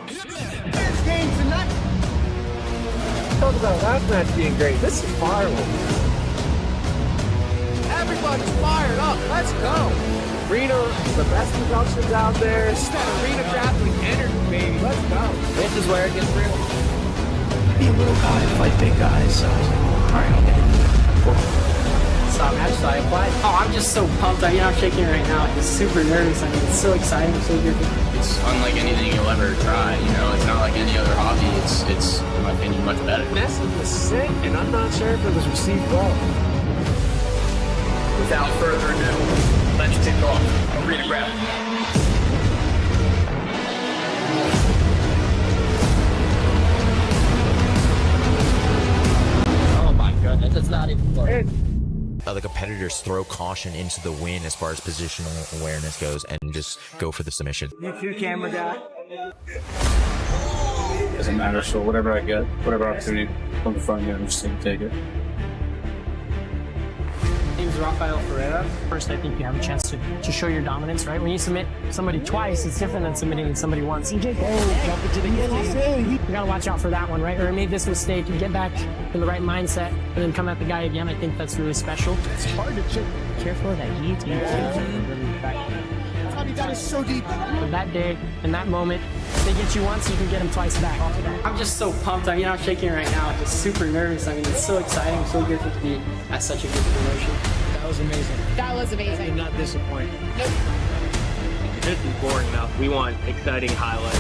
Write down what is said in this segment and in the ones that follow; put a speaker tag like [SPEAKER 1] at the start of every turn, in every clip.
[SPEAKER 1] Game tonight. Talk about last match being great. This is fireworks. Everybody's fired up. Let's go. Arena, the best productions out there. This is that arena grappling energy, baby. Let's go. This is where it gets real.
[SPEAKER 2] Be a little guy, fight big guys. So I was like, all right, I'll get into it.
[SPEAKER 3] Match, so I applied. Oh, I'm just so pumped. I'm shaking right now. I'm just super nervous. It's so exciting, so good.
[SPEAKER 4] It's unlike anything you'll ever try. It's not like any other hobby. It's in my opinion, much better.
[SPEAKER 1] The message was sick, and I'm not sure if it was received well.
[SPEAKER 4] Without further ado, let's kick off Arena Grappling.
[SPEAKER 3] Oh my goodness, it's not even close.
[SPEAKER 5] The competitors throw caution into the wind as far as positional awareness goes and just go for the submission.
[SPEAKER 3] You too, camera guy.
[SPEAKER 6] Doesn't matter, so whatever I get, whatever opportunity from the front end, I'm just going to take it.
[SPEAKER 3] Name's Rafael Ferreira. First, I think you have a chance to show your dominance, right? When you submit somebody twice, it's different than submitting somebody once. You gotta watch out for that one, right? Or I made this mistake and get back in the right mindset and then come at the guy again. I think that's really special. It's hard to check. Careful of that heat.
[SPEAKER 1] That is so deep.
[SPEAKER 3] But that day and that moment, if they get you once, you can get them twice back. I'm just so pumped. I'm shaking right now. I'm just super nervous. It's so exciting. I'm so grateful to be at such a good promotion.
[SPEAKER 1] That was amazing.
[SPEAKER 7] That was amazing.
[SPEAKER 1] I did not disappoint.
[SPEAKER 7] Nope.
[SPEAKER 8] This is boring enough. We want exciting highlights.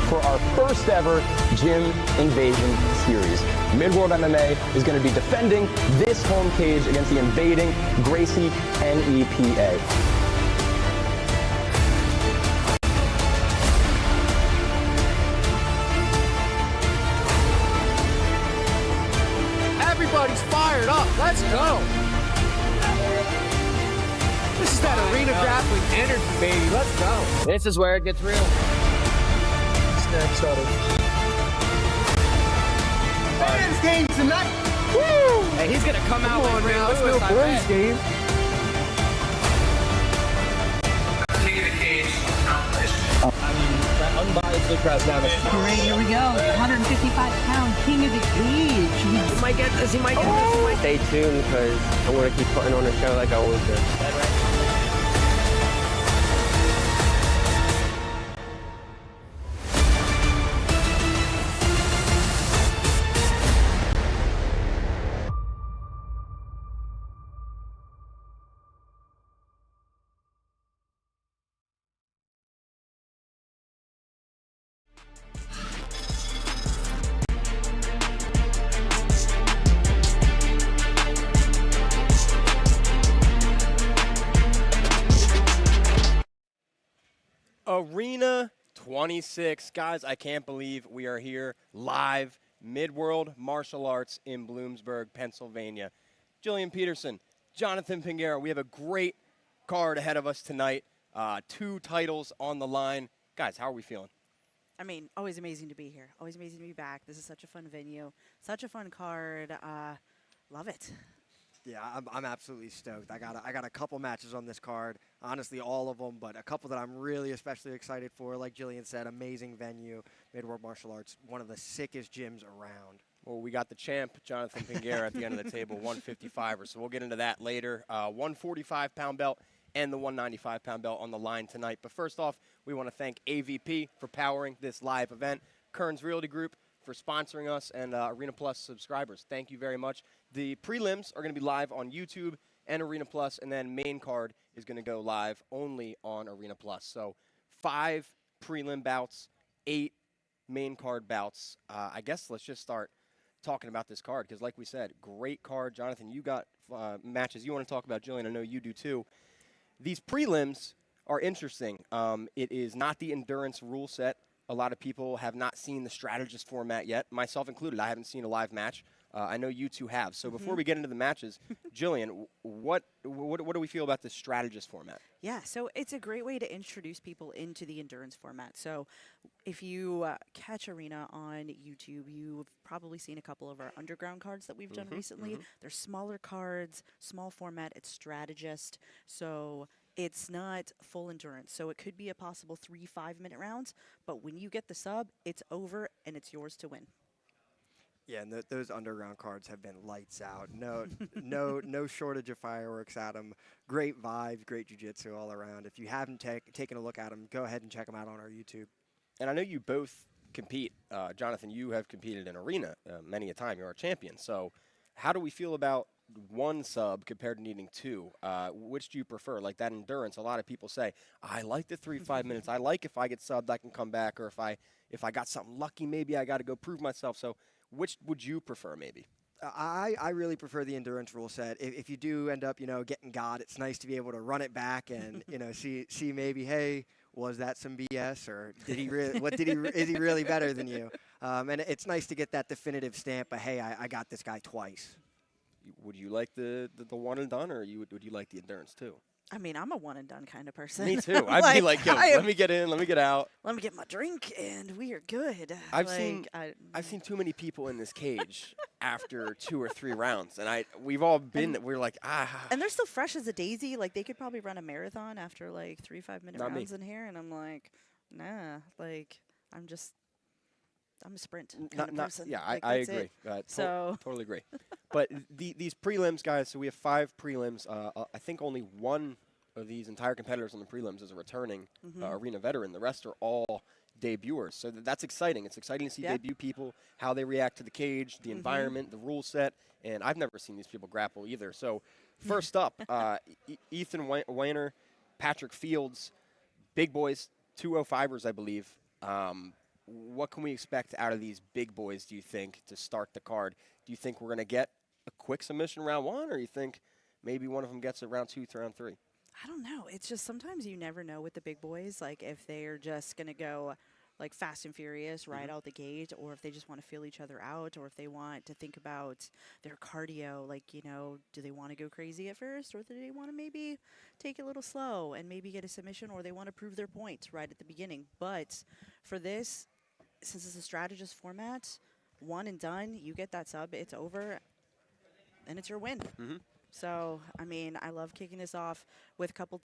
[SPEAKER 9] For our first ever Gym Invasion Series. Mid-World MMA is going to be defending this home cage against the invading Gracie NEPA.
[SPEAKER 1] Everybody's fired up. Let's go. This is that arena grappling energy, baby. Let's go. This is where it gets real. Next out of Fans game tonight. Woo!
[SPEAKER 3] Hey, he's gonna come out
[SPEAKER 1] on now. Let's go Braves game.
[SPEAKER 9] That unbiased Krasnavich.
[SPEAKER 7] All right, here we go. 155-pound king of the cage.
[SPEAKER 3] He might get this. He might get this. He might.
[SPEAKER 8] Stay tuned because I'm going to keep putting on a show like I always do.
[SPEAKER 10] Arena 26. Guys, I can't believe we are here live, Mid-World Martial Arts in Bloomsburg, Pennsylvania. Jillian Peterson, Jonathan Pingera, we have a great card ahead of us tonight. 2 titles on the line. Guys, how are we feeling?
[SPEAKER 7] Always amazing to be here. Always amazing to be back. This is such a fun venue. Such a fun card. Love it.
[SPEAKER 11] Yeah, I'm absolutely stoked. I got a couple matches on this card. Honestly, all of them, but a couple that I'm really especially excited for. Like Jillian said, amazing venue, Mid-World Martial Arts, one of the sickest gyms around.
[SPEAKER 10] Well, we got the champ, Jonathan Pingera, at the end of the table, 155er. So we'll get into that later. 145-pound belt and the 195-pound belt on the line tonight. But first off, we want to thank AVP for powering this live event, Kearns Realty Group for sponsoring us, and Arena Plus subscribers. Thank you very much. The prelims are going to be live on YouTube and Arena Plus, and then main card is going to go live only on Arena Plus. So 5 prelim bouts, 8 main card bouts. I guess let's just start talking about this card because, like we said, great card. Jonathan, you got matches you want to talk about. Jillian, I know you do too. These prelims are interesting. It is not the endurance rule set. A lot of people have not seen the strategist format yet, myself included. I haven't seen a live match. I know you two have. So before we get into the matches, Jillian, what do we feel about the strategist format?
[SPEAKER 7] Yeah, so it's a great way to introduce people into the endurance format. So if you catch Arena on YouTube, you've probably seen a couple of our underground cards that we've done recently. They're smaller cards, small format, it's strategist. So it's not full endurance. So it could be a possible 3 5-minute rounds, but when you get the sub, it's over and it's yours to win.
[SPEAKER 11] Yeah, and those underground cards have been lights out. No shortage of fireworks at them. Great vibes, great jiu-jitsu all around. If you haven't taken a look at them, go ahead and check them out on our YouTube.
[SPEAKER 10] And I know you both compete. Jonathan, you have competed in Arena many a time. You're a champion. So how do we feel about one sub compared to needing two? Which do you prefer? Like that endurance, a lot of people say, I like the 3 5 minutes. I like if I get subbed, I can come back. Or if I got something lucky, maybe I got to go prove myself. So which would you prefer, maybe?
[SPEAKER 11] I really prefer the endurance rule set. If you do end up, getting got, it's nice to be able to run it back and, see maybe, hey, was that some BS or did he really? Is he really better than you? And it's nice to get that definitive stamp of, hey, I got this guy twice.
[SPEAKER 10] Would you like the one and done, or would you like the endurance too?
[SPEAKER 7] I mean, I'm a one and done kind of person.
[SPEAKER 10] Me too. I'd be like, yo, let me get in, let me get out.
[SPEAKER 7] Let me get my drink, and we are good.
[SPEAKER 10] I've seen too many people in this cage after 2 or 3 rounds, and we've all been. We're like,
[SPEAKER 7] And they're still fresh as a daisy. Like they could probably run a marathon after like 3 5-minute
[SPEAKER 10] Not
[SPEAKER 7] rounds
[SPEAKER 10] me.
[SPEAKER 7] in here, and I'm like, nah. Like I'm a sprint kind of person.
[SPEAKER 10] Yeah,
[SPEAKER 7] Like,
[SPEAKER 10] I
[SPEAKER 7] that's
[SPEAKER 10] agree.
[SPEAKER 7] it.
[SPEAKER 10] Totally agree. But these prelims, guys, so we have 5 prelims. I think only one of these entire competitors on the prelims is a returning Arena veteran. The rest are all debuters. So that's exciting. It's exciting to see debut people, how they react to the cage, the environment, the rule set. And I've never seen these people grapple either. So first up, Ethan Weiner, Patrick Fields, big boys, 205ers, I believe. What can we expect out of these big boys, do you think, to start the card? Do you think we're going to get a quick submission round 1, or you think maybe one of them gets it round 2 to round 3?
[SPEAKER 7] I don't know. It's just sometimes you never know with the big boys, like if they're just going to go like fast and furious right out the gate, or if they just want to feel each other out, or if they want to think about their cardio, like, do they want to go crazy at first, or do they want to maybe take it a little slow and maybe get a submission, or they want to prove their point right at the beginning. But for this, since it's a strategist format, one and done, you get that sub, it's over, and it's your win. So, I mean, I love kicking this off with a couple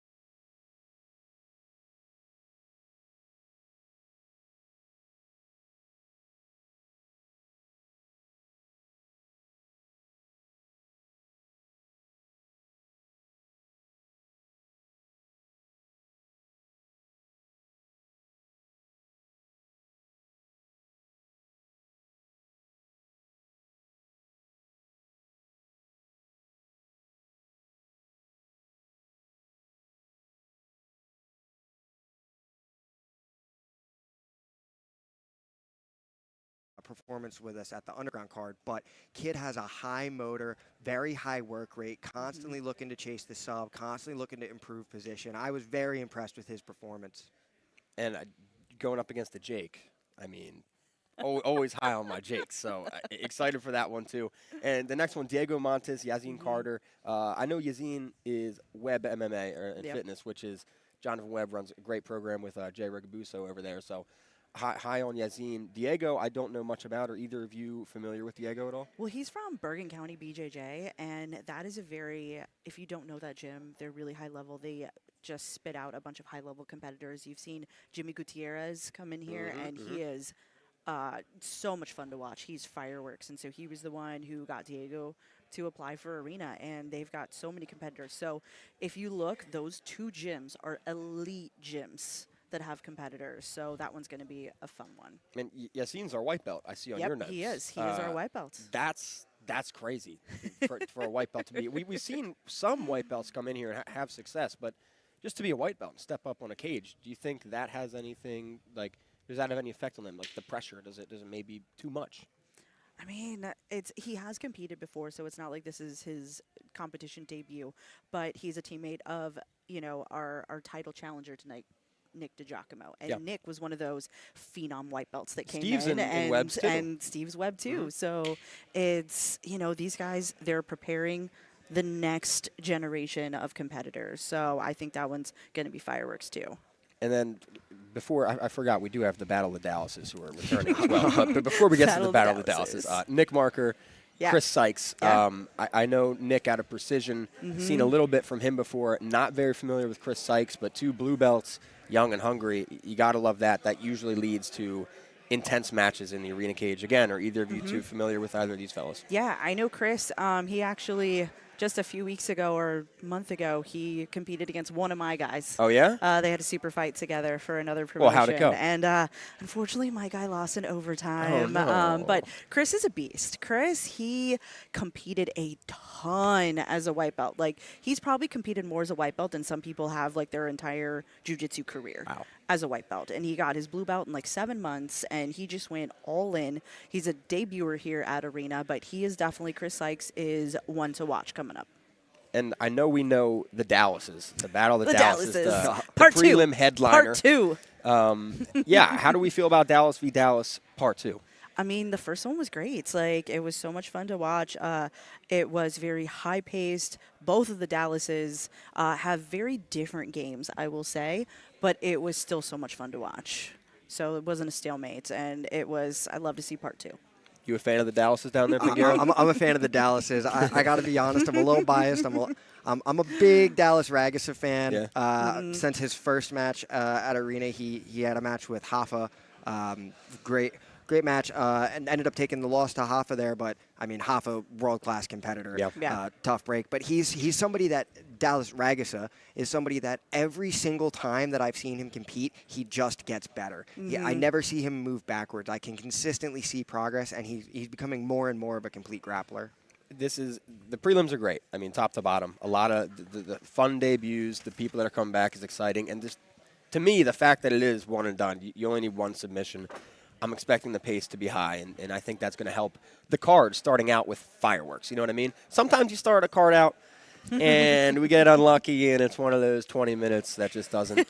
[SPEAKER 11] performance with us at the underground card, but kid has a high motor, very high work rate, constantly looking to chase the sub, constantly looking to improve position. I was very impressed with his performance.
[SPEAKER 10] And going up against the Jake, I mean, always high on my Jake, so excited for that one too. And the next one, Diego Montes, Yazine Carter. I know Yazine is Web MMA and Fitness, which is Jonathan Webb runs a great program with Jay Ragusa over there, so high on Yazine. Diego, I don't know much about. Are either of you familiar with Diego at all?
[SPEAKER 7] Well, he's from Bergen County, BJJ, and that is a very, if you don't know that gym, they're really high level. They just spit out a bunch of high level competitors. You've seen Jimmy Gutierrez come in here, and he is so much fun to watch. He's fireworks, and so he was the one who got Diego to apply for Arena, and they've got so many competitors. So if you look, those 2 gyms are elite gyms that have competitors, so that one's going to be a fun one.
[SPEAKER 10] And Yassine's our white belt, I see on your notes.
[SPEAKER 7] He is. He is our white belt.
[SPEAKER 10] That's crazy for a white belt to be. We've seen some white belts come in here and have success, but just to be a white belt and step up on a cage, do you think that has anything, like, does that have any effect on them? Like the pressure, does it maybe too much?
[SPEAKER 7] I mean, he has competed before, so it's not like this is his competition debut. But he's a teammate of our title challenger tonight, Nick DiGiacomo, and Nick was one of those phenom white belts that came
[SPEAKER 10] Steve's
[SPEAKER 7] in,
[SPEAKER 10] in Webb's too.
[SPEAKER 7] and Steve's Webb too. So it's these guys, they're preparing the next generation of competitors. So I think that one's going to be fireworks too.
[SPEAKER 10] And then before, I forgot, we do have the Battle of the Dallases who are returning as well. But before we get to the Battle of the Dallases, Nick Marker, Chris Sykes. I know Nick out of Precision, seen a little bit from him before. Not very familiar with Chris Sykes, but 2 blue belts, young and hungry. You got to love that. That usually leads to intense matches in the arena cage. Again, are either of you two familiar with either of these fellows?
[SPEAKER 7] Yeah, I know Chris. He actually, just a few weeks ago or a month ago, he competed against one of my guys.
[SPEAKER 10] Oh, yeah?
[SPEAKER 7] They had a super fight together for another promotion.
[SPEAKER 10] Well, how'd it go?
[SPEAKER 7] And unfortunately, my guy lost in overtime.
[SPEAKER 10] Oh, no.
[SPEAKER 7] But Chris is a beast. Chris, he competed a ton as a white belt. Like, he's probably competed more as a white belt than some people have, like, their entire jiu-jitsu career as a white belt. And he got his blue belt in, like, 7 months, and he just went all in. He's a debuter here at Arena, but he is definitely, Chris Sykes is one to watch coming up.
[SPEAKER 10] And I know we know the Dallases, the Battle of the Dallases, the
[SPEAKER 7] Part
[SPEAKER 10] prelim
[SPEAKER 7] 2.
[SPEAKER 10] headliner.
[SPEAKER 7] Part 2.
[SPEAKER 10] Yeah, how do we feel about Dallas v. Dallas Part 2?
[SPEAKER 7] I mean, the first one was great. It's like, it was so much fun to watch. It was very high-paced. Both of the Dallases have very different games, I will say, but it was still so much fun to watch. So it wasn't a stalemate, and I'd love to see Part 2.
[SPEAKER 10] You a fan of the Dallases down there, Pinguero?
[SPEAKER 11] I'm a fan of the Dallases. I got to be honest. I'm a little biased. I'm a big Dallas Ragusa fan.
[SPEAKER 10] Yeah.
[SPEAKER 11] Since his first match at Arena, he had a match with Hoffa. Great match, and ended up taking the loss to Hoffa there. But I mean, Hoffa, world-class competitor, tough break. But he's somebody that Dallas Ragusa is somebody that every single time that I've seen him compete, he just gets better. I never see him move backwards. I can consistently see progress, and he's becoming more and more of a complete grappler.
[SPEAKER 10] The prelims are great. I mean, top to bottom. A lot of the fun debuts, the people that are coming back is exciting. And just, to me, the fact that it is one and done, you only need one submission. I'm expecting the pace to be high, and I think that's going to help the card starting out with fireworks. You know what I mean? Sometimes you start a card out, and we get unlucky, and it's one of those 20 minutes that just doesn't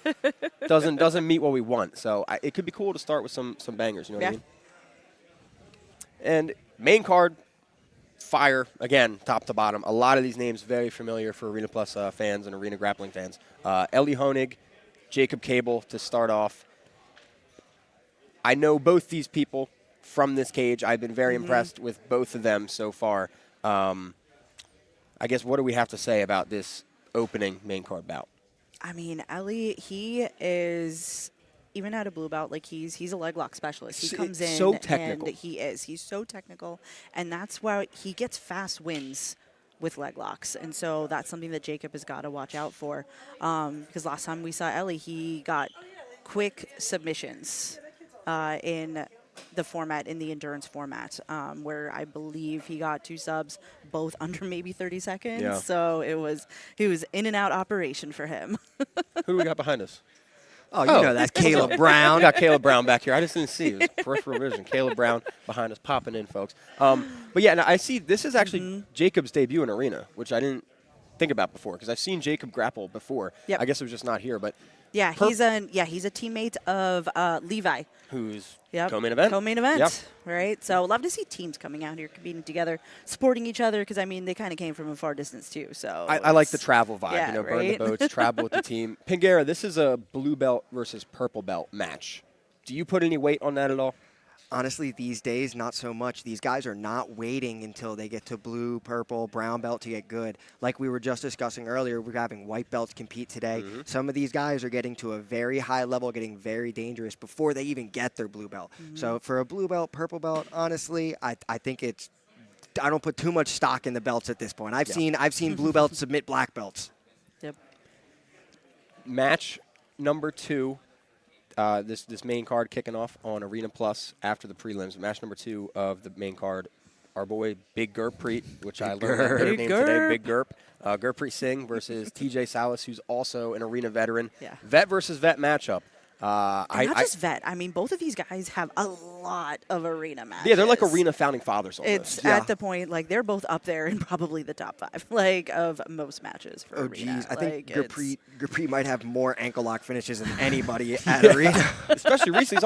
[SPEAKER 10] meet what we want. So it could be cool to start with some bangers. You know what I mean? And main card, fire again, top to bottom. A lot of these names very familiar for Arena Plus fans and Arena Grappling fans. Eli Honig, Jacob Cable to start off. I know both these people from this cage. I've been very impressed with both of them so far. I guess, what do we have to say about this opening main card bout?
[SPEAKER 7] I mean, Ellie, he is, even at a blue belt, like he's a leg lock specialist. He comes in
[SPEAKER 10] so technical.
[SPEAKER 7] and he's so technical, and that's why he gets fast wins with leg locks. And so that's something that Jacob has got to watch out for. Because last time we saw Ellie, he got quick submissions in the format, in the endurance format, where I believe he got 2 subs, both under maybe 30 seconds.
[SPEAKER 10] Yeah.
[SPEAKER 7] So it was in and out operation for him.
[SPEAKER 10] Who do we got behind us?
[SPEAKER 11] Oh, you know that's Caleb Brown.
[SPEAKER 10] We got Caleb Brown back here. I just didn't see. It was peripheral vision. Caleb Brown behind us, popping in, folks. But yeah, now I see this is actually Jacob's debut in Arena, which I didn't think about before, because I've seen Jacob grapple before.
[SPEAKER 7] Yep.
[SPEAKER 10] I guess it was just not here, but
[SPEAKER 7] yeah, he's a teammate of Levi,
[SPEAKER 10] who's
[SPEAKER 7] Yep.
[SPEAKER 10] co-main event.
[SPEAKER 7] Co-main event,
[SPEAKER 10] Yep.
[SPEAKER 7] right? So love to see teams coming out here, competing together, supporting each other, because, I mean, they kind of came from a far distance, too. So
[SPEAKER 10] I like the travel vibe,
[SPEAKER 7] yeah,
[SPEAKER 10] you know, burn
[SPEAKER 7] right?
[SPEAKER 10] the boats, travel with the team. Pinguera, this is a blue belt versus purple belt match. Do you put any weight on that at all?
[SPEAKER 11] Honestly, these days, not so much. These guys are not waiting until they get to blue, purple, brown belt to get good. Like we were just discussing earlier, we're having white belts compete today. Some of these guys are getting to a very high level, getting very dangerous before they even get their blue belt. So for a blue belt, purple belt, honestly, I think it's – I don't put too much stock in the belts at this point. I've seen blue belts submit black belts.
[SPEAKER 7] Yep.
[SPEAKER 10] Match number 2. This main card kicking off on Arena Plus after the prelims. Match number 2 of the main card, our boy Big Gurpreet, which I learned that name today, Big Gurp. Gurpreet Singh versus TJ Salas, who's also an Arena veteran.
[SPEAKER 7] Yeah.
[SPEAKER 10] Vet versus vet matchup.
[SPEAKER 7] And not just vet. I mean, both of these guys have a lot of arena matches.
[SPEAKER 10] Yeah, they're like arena founding fathers almost.
[SPEAKER 7] It's at the point, like, they're both up there in probably the top 5, like, of most matches for arena.
[SPEAKER 11] Geez. I think
[SPEAKER 7] like,
[SPEAKER 11] Gurpreet might have more ankle lock finishes than anybody at arena.
[SPEAKER 10] Especially recently,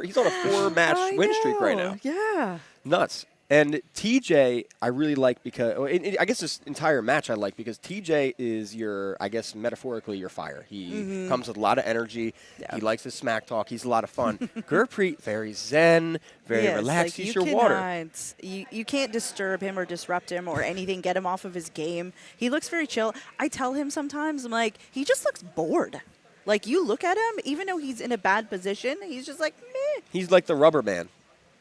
[SPEAKER 10] he's on a 4-match win streak right now.
[SPEAKER 7] Yeah.
[SPEAKER 10] Nuts. And TJ, I really like because I guess this entire match I like because TJ is I guess metaphorically your fire. He comes with a lot of energy. Yeah. He likes to smack talk. He's a lot of fun. Gurpreet, very zen, very relaxed.
[SPEAKER 7] Like
[SPEAKER 10] he's your water.
[SPEAKER 7] You can't disturb him or disrupt him or anything. Get him off of his game. He looks very chill. I tell him sometimes, I'm like, he just looks bored. Like, you look at him, even though he's in a bad position, he's just like, meh.
[SPEAKER 10] He's like the rubber man.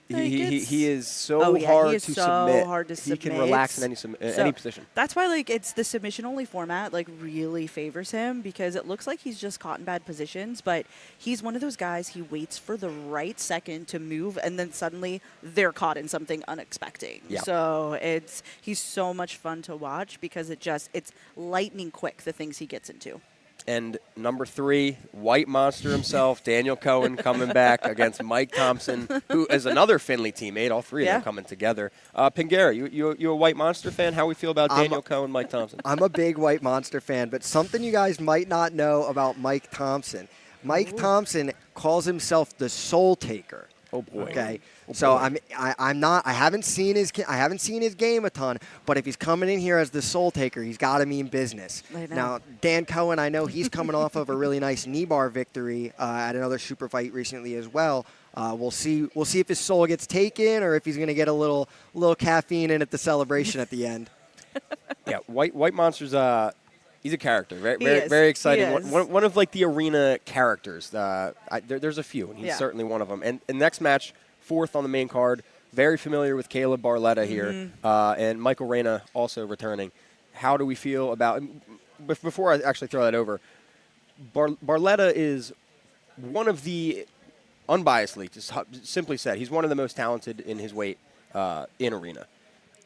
[SPEAKER 10] He is so hard to submit.
[SPEAKER 7] Hard to
[SPEAKER 10] he can relax in any position.
[SPEAKER 7] That's why, like, it's the submission-only format, like, really favors him because it looks like he's just caught in bad positions, but he's one of those guys, he waits for the right second to move, and then suddenly they're caught in something unexpected.
[SPEAKER 10] Yeah.
[SPEAKER 7] So he's so much fun to watch because it's lightning quick, the things he gets into.
[SPEAKER 10] And number 3, White Monster himself, Daniel Cohen, coming back against Mike Thompson, who is another Finley teammate. All 3 of them coming together. Pingera, you a White Monster fan? How we feel about Daniel Cohen, Mike Thompson?
[SPEAKER 11] I'm a big White Monster fan, but something you guys might not know about Mike Thompson. Mike Thompson calls himself the Soul Taker.
[SPEAKER 10] Oh boy.
[SPEAKER 11] Okay. I haven't seen his game a ton, but if he's coming in here as the Soul Taker, he's got to mean business. Now, Dan Cohen, I know he's coming off of a really nice knee bar victory at another super fight recently as well. We'll see if his soul gets taken or if he's going to get a little caffeine in at the celebration at the end.
[SPEAKER 10] Yeah, White Monster's he's a character. Very exciting. One of like the arena characters. There's a few, and he's certainly one of them. And next match, 4th on the main card. Very familiar with Caleb Barletta here, and Michael Reyna also returning. How do we feel about? Before I actually throw that over, Barletta is one of the unbiasedly, just simply said, he's one of the most talented in his weight in arena.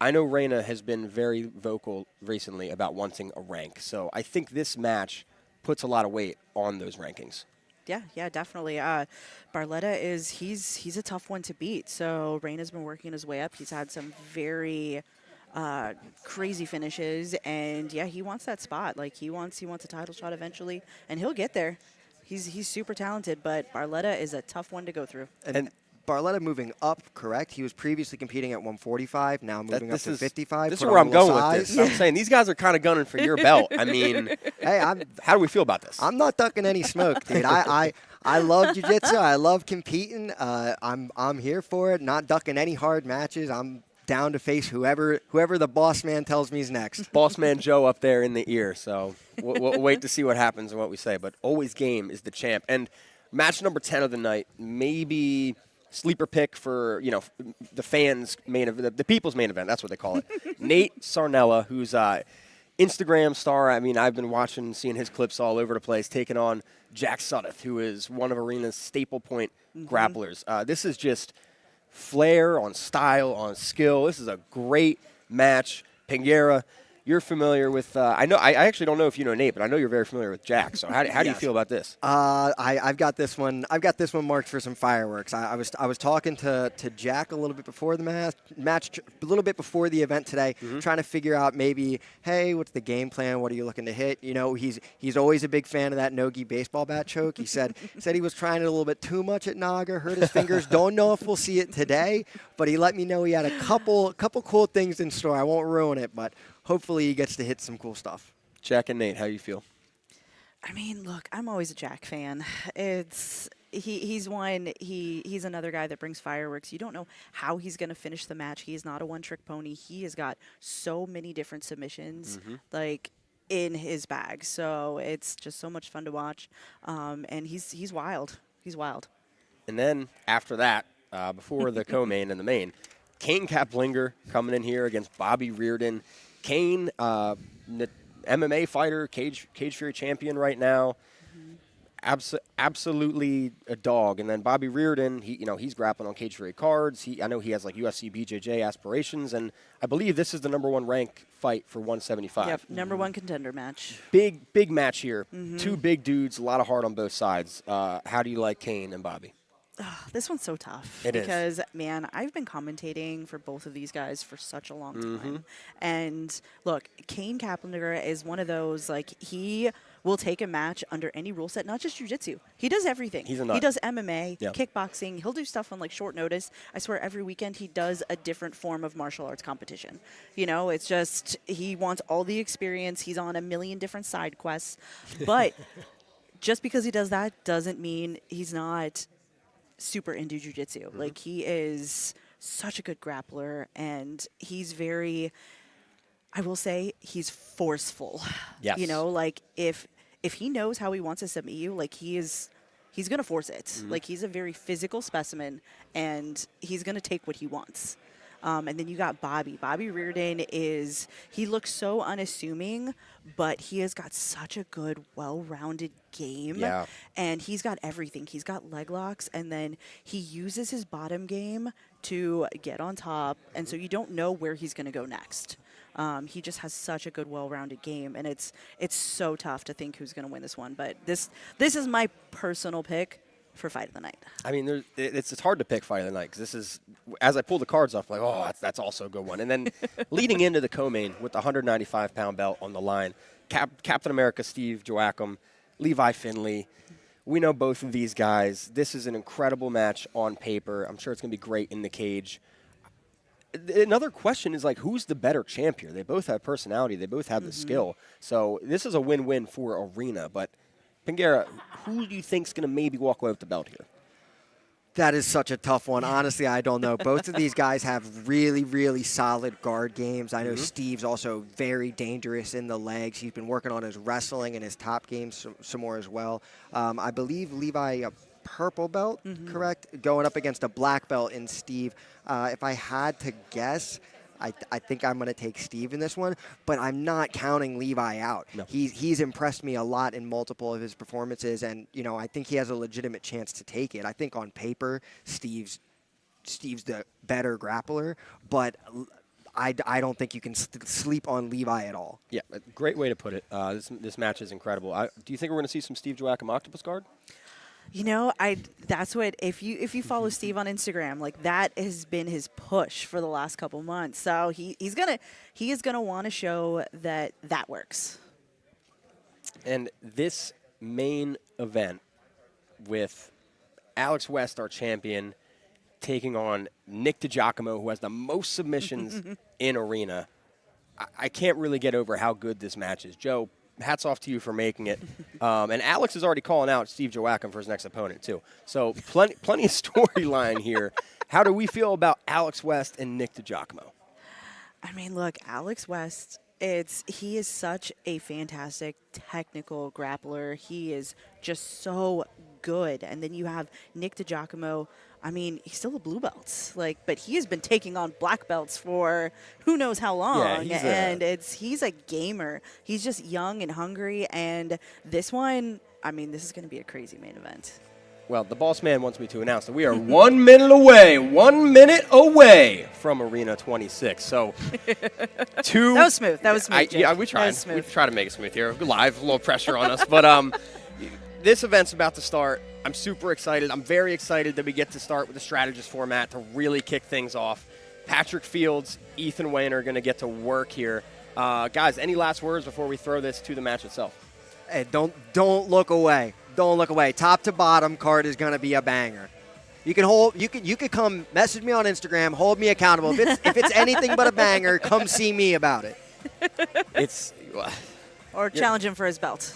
[SPEAKER 10] I know Reyna has been very vocal recently about wanting a rank, so I think this match puts a lot of weight on those rankings.
[SPEAKER 7] Yeah, definitely. Barletta he's a tough one to beat. So Reyna's been working his way up. He's had some very crazy finishes, and he wants that spot. Like he wants a title shot eventually, and he'll get there. He's super talented, but Barletta is a tough one to go through.
[SPEAKER 11] And Barletta moving up, correct? He was previously competing at 145, now moving up to 55.
[SPEAKER 10] This is where I'm going with this. I'm saying these guys are kind of gunning for your belt. I mean, how do we feel about this?
[SPEAKER 11] I'm not ducking any smoke, dude. I love jiu-jitsu. I love competing. I'm here for it. Not ducking any hard matches. I'm down to face whoever the boss man tells me is next.
[SPEAKER 10] Boss man Joe up there in the ear. So we'll wait to see what happens and what we say. But always game is the champ. And match number 10 of the night, maybe sleeper pick for the fans' main event, the people's main event. That's what they call it. Nate Sarnella, who's Instagram star. I mean, I've been watching, seeing his clips all over the place, taking on Jack Sudduth, who is one of arena's staple point grapplers. This is just flair on style, on skill. This is a great match. Pingera, you're familiar with. I actually don't know if you know Nate, but I know you're very familiar with Jack. So how do you feel about this?
[SPEAKER 11] I've got this one. I've got this one marked for some fireworks. I was talking to Jack a little bit before the match, a little bit before the event today, trying to figure out maybe, hey, what's the game plan? What are you looking to hit? You know, he's always a big fan of that no-gi baseball bat choke. He said he was trying it a little bit too much at Naga, hurt his fingers. Don't know if we'll see it today, but he let me know he had a couple cool things in store. I won't ruin it, but hopefully he gets to hit some cool stuff.
[SPEAKER 10] Jack and Nate, how do you feel?
[SPEAKER 7] I mean, look, I'm always a Jack fan. He's another guy that brings fireworks. You don't know how he's going to finish the match. He's not a one-trick pony. He has got so many different submissions, like, in his bag. So it's just so much fun to watch. And he's wild. He's wild.
[SPEAKER 10] And then after that, before the co-main and the main, Kane Kaplinger coming in here against Bobby Reardon. Kane, MMA fighter, Cage Fury champion right now. Absolutely a dog. And then Bobby Reardon, he's grappling on cage free cards. I know he has like UFC BJJ aspirations, and I believe this is the #1 rank fight for 175.
[SPEAKER 7] Yep, #1 contender match.
[SPEAKER 10] Big match here. Two big dudes, a lot of heart on both sides. How do you like Kane and Bobby?
[SPEAKER 7] This one's so tough
[SPEAKER 10] It is.
[SPEAKER 7] because, man, I've been commentating for both of these guys for such a long time. And look, Kane Kaplinger is one of those, like, he will take a match under any rule set, not just jiu-jitsu. He does everything.
[SPEAKER 10] He's a nut.
[SPEAKER 7] He does MMA,
[SPEAKER 10] Yeah.
[SPEAKER 7] kickboxing. He'll do stuff on, like, short notice. I swear every weekend he does a different form of martial arts competition. You know, it's just he wants all the experience. He's on a million different side quests. But just because he does that doesn't mean he's not super into jiu-jitsu. Like, he is such a good grappler, and he's very, I will say, he's forceful.
[SPEAKER 10] Yes.
[SPEAKER 7] You know, like, if he knows how he wants to submit you, like, he's going to force it. Like, he's a very physical specimen, and he's going to take what he wants. And then you got Bobby. Bobby Reardon he looks so unassuming, but he has got such a good, well-rounded game.
[SPEAKER 10] Yeah.
[SPEAKER 7] And he's got everything. He's got leg locks, and then he uses his bottom game to get on top, and so you don't know where he's going to go next. He just has such a good, well-rounded game, and it's so tough to think who's going to win this one. But this is my personal pick for Fight of the Night.
[SPEAKER 10] I mean, it's hard to pick Fight of the Night because this is, as I pull the cards off, I'm like, oh, that's also a good one. And then leading into the co-main with the 195-pound belt on the line, Captain America Steve Joachim, Levi Finley. We know both of these guys. This is an incredible match on paper. I'm sure it's going to be great in the cage. Another question is, like, who's the better champ here? They both have personality. They both have the skill. So this is a win-win for Arena. But, Pingera, who do you think is going to maybe walk away with the belt here?
[SPEAKER 11] That is such a tough one. Honestly, I don't know. Both of these guys have really, really solid guard games. I know Steve's also very dangerous in the legs. He's been working on his wrestling and his top game some more as well. I believe Levi a purple belt, correct? Going up against a black belt in Steve. If I had to guess, I think I'm going to take Steve in this one, but I'm not counting Levi out.
[SPEAKER 10] No.
[SPEAKER 11] He's impressed me a lot in multiple of his performances, and I think he has a legitimate chance to take it. I think on paper, Steve's the better grappler, but I don't think you can sleep on Levi at all.
[SPEAKER 10] Yeah, a great way to put it. This match is incredible. Do you think we're going to see some Steve Joachim octopus guard?
[SPEAKER 7] That's what, if you follow Steve on Instagram, like, that has been his push for the last couple months. So he is gonna want to show that works.
[SPEAKER 10] And this main event with Alex West, our champion, taking on Nick DiGiacomo, who has the most submissions in Arena. I can't really get over how good this match is. Joe, hats off to you for making it. And Alex is already calling out Steve Joachim for his next opponent, too. So plenty of storyline here. How do we feel about Alex West and Nick DiGiacomo?
[SPEAKER 7] I mean, look, Alex West, he is such a fantastic technical grappler. He is just so good. And then you have Nick DiGiacomo. I mean, he's still a blue belt, but he has been taking on black belts for who knows how long.
[SPEAKER 10] Yeah,
[SPEAKER 7] he's a gamer. He's just young and hungry. And this one, I mean, this is going to be a crazy main event.
[SPEAKER 10] Well, the boss man wants me to announce that we are 1 minute away from Arena 26. So,
[SPEAKER 7] That was smooth. That was smooth.
[SPEAKER 10] Yeah, we tried. We try to make it smooth here. Live, a little pressure on us. But this event's about to start. I'm super excited. I'm very excited that we get to start with the strategist format to really kick things off. Patrick Fields, Ethan Wayne are going to get to work here. Guys, any last words before we throw this to the match itself?
[SPEAKER 11] Hey, don't look away. Don't look away. Top to bottom card is going to be a banger. You could come message me on Instagram, hold me accountable. If it's anything but a banger, come see me about it.
[SPEAKER 7] Or challenge him for his belt.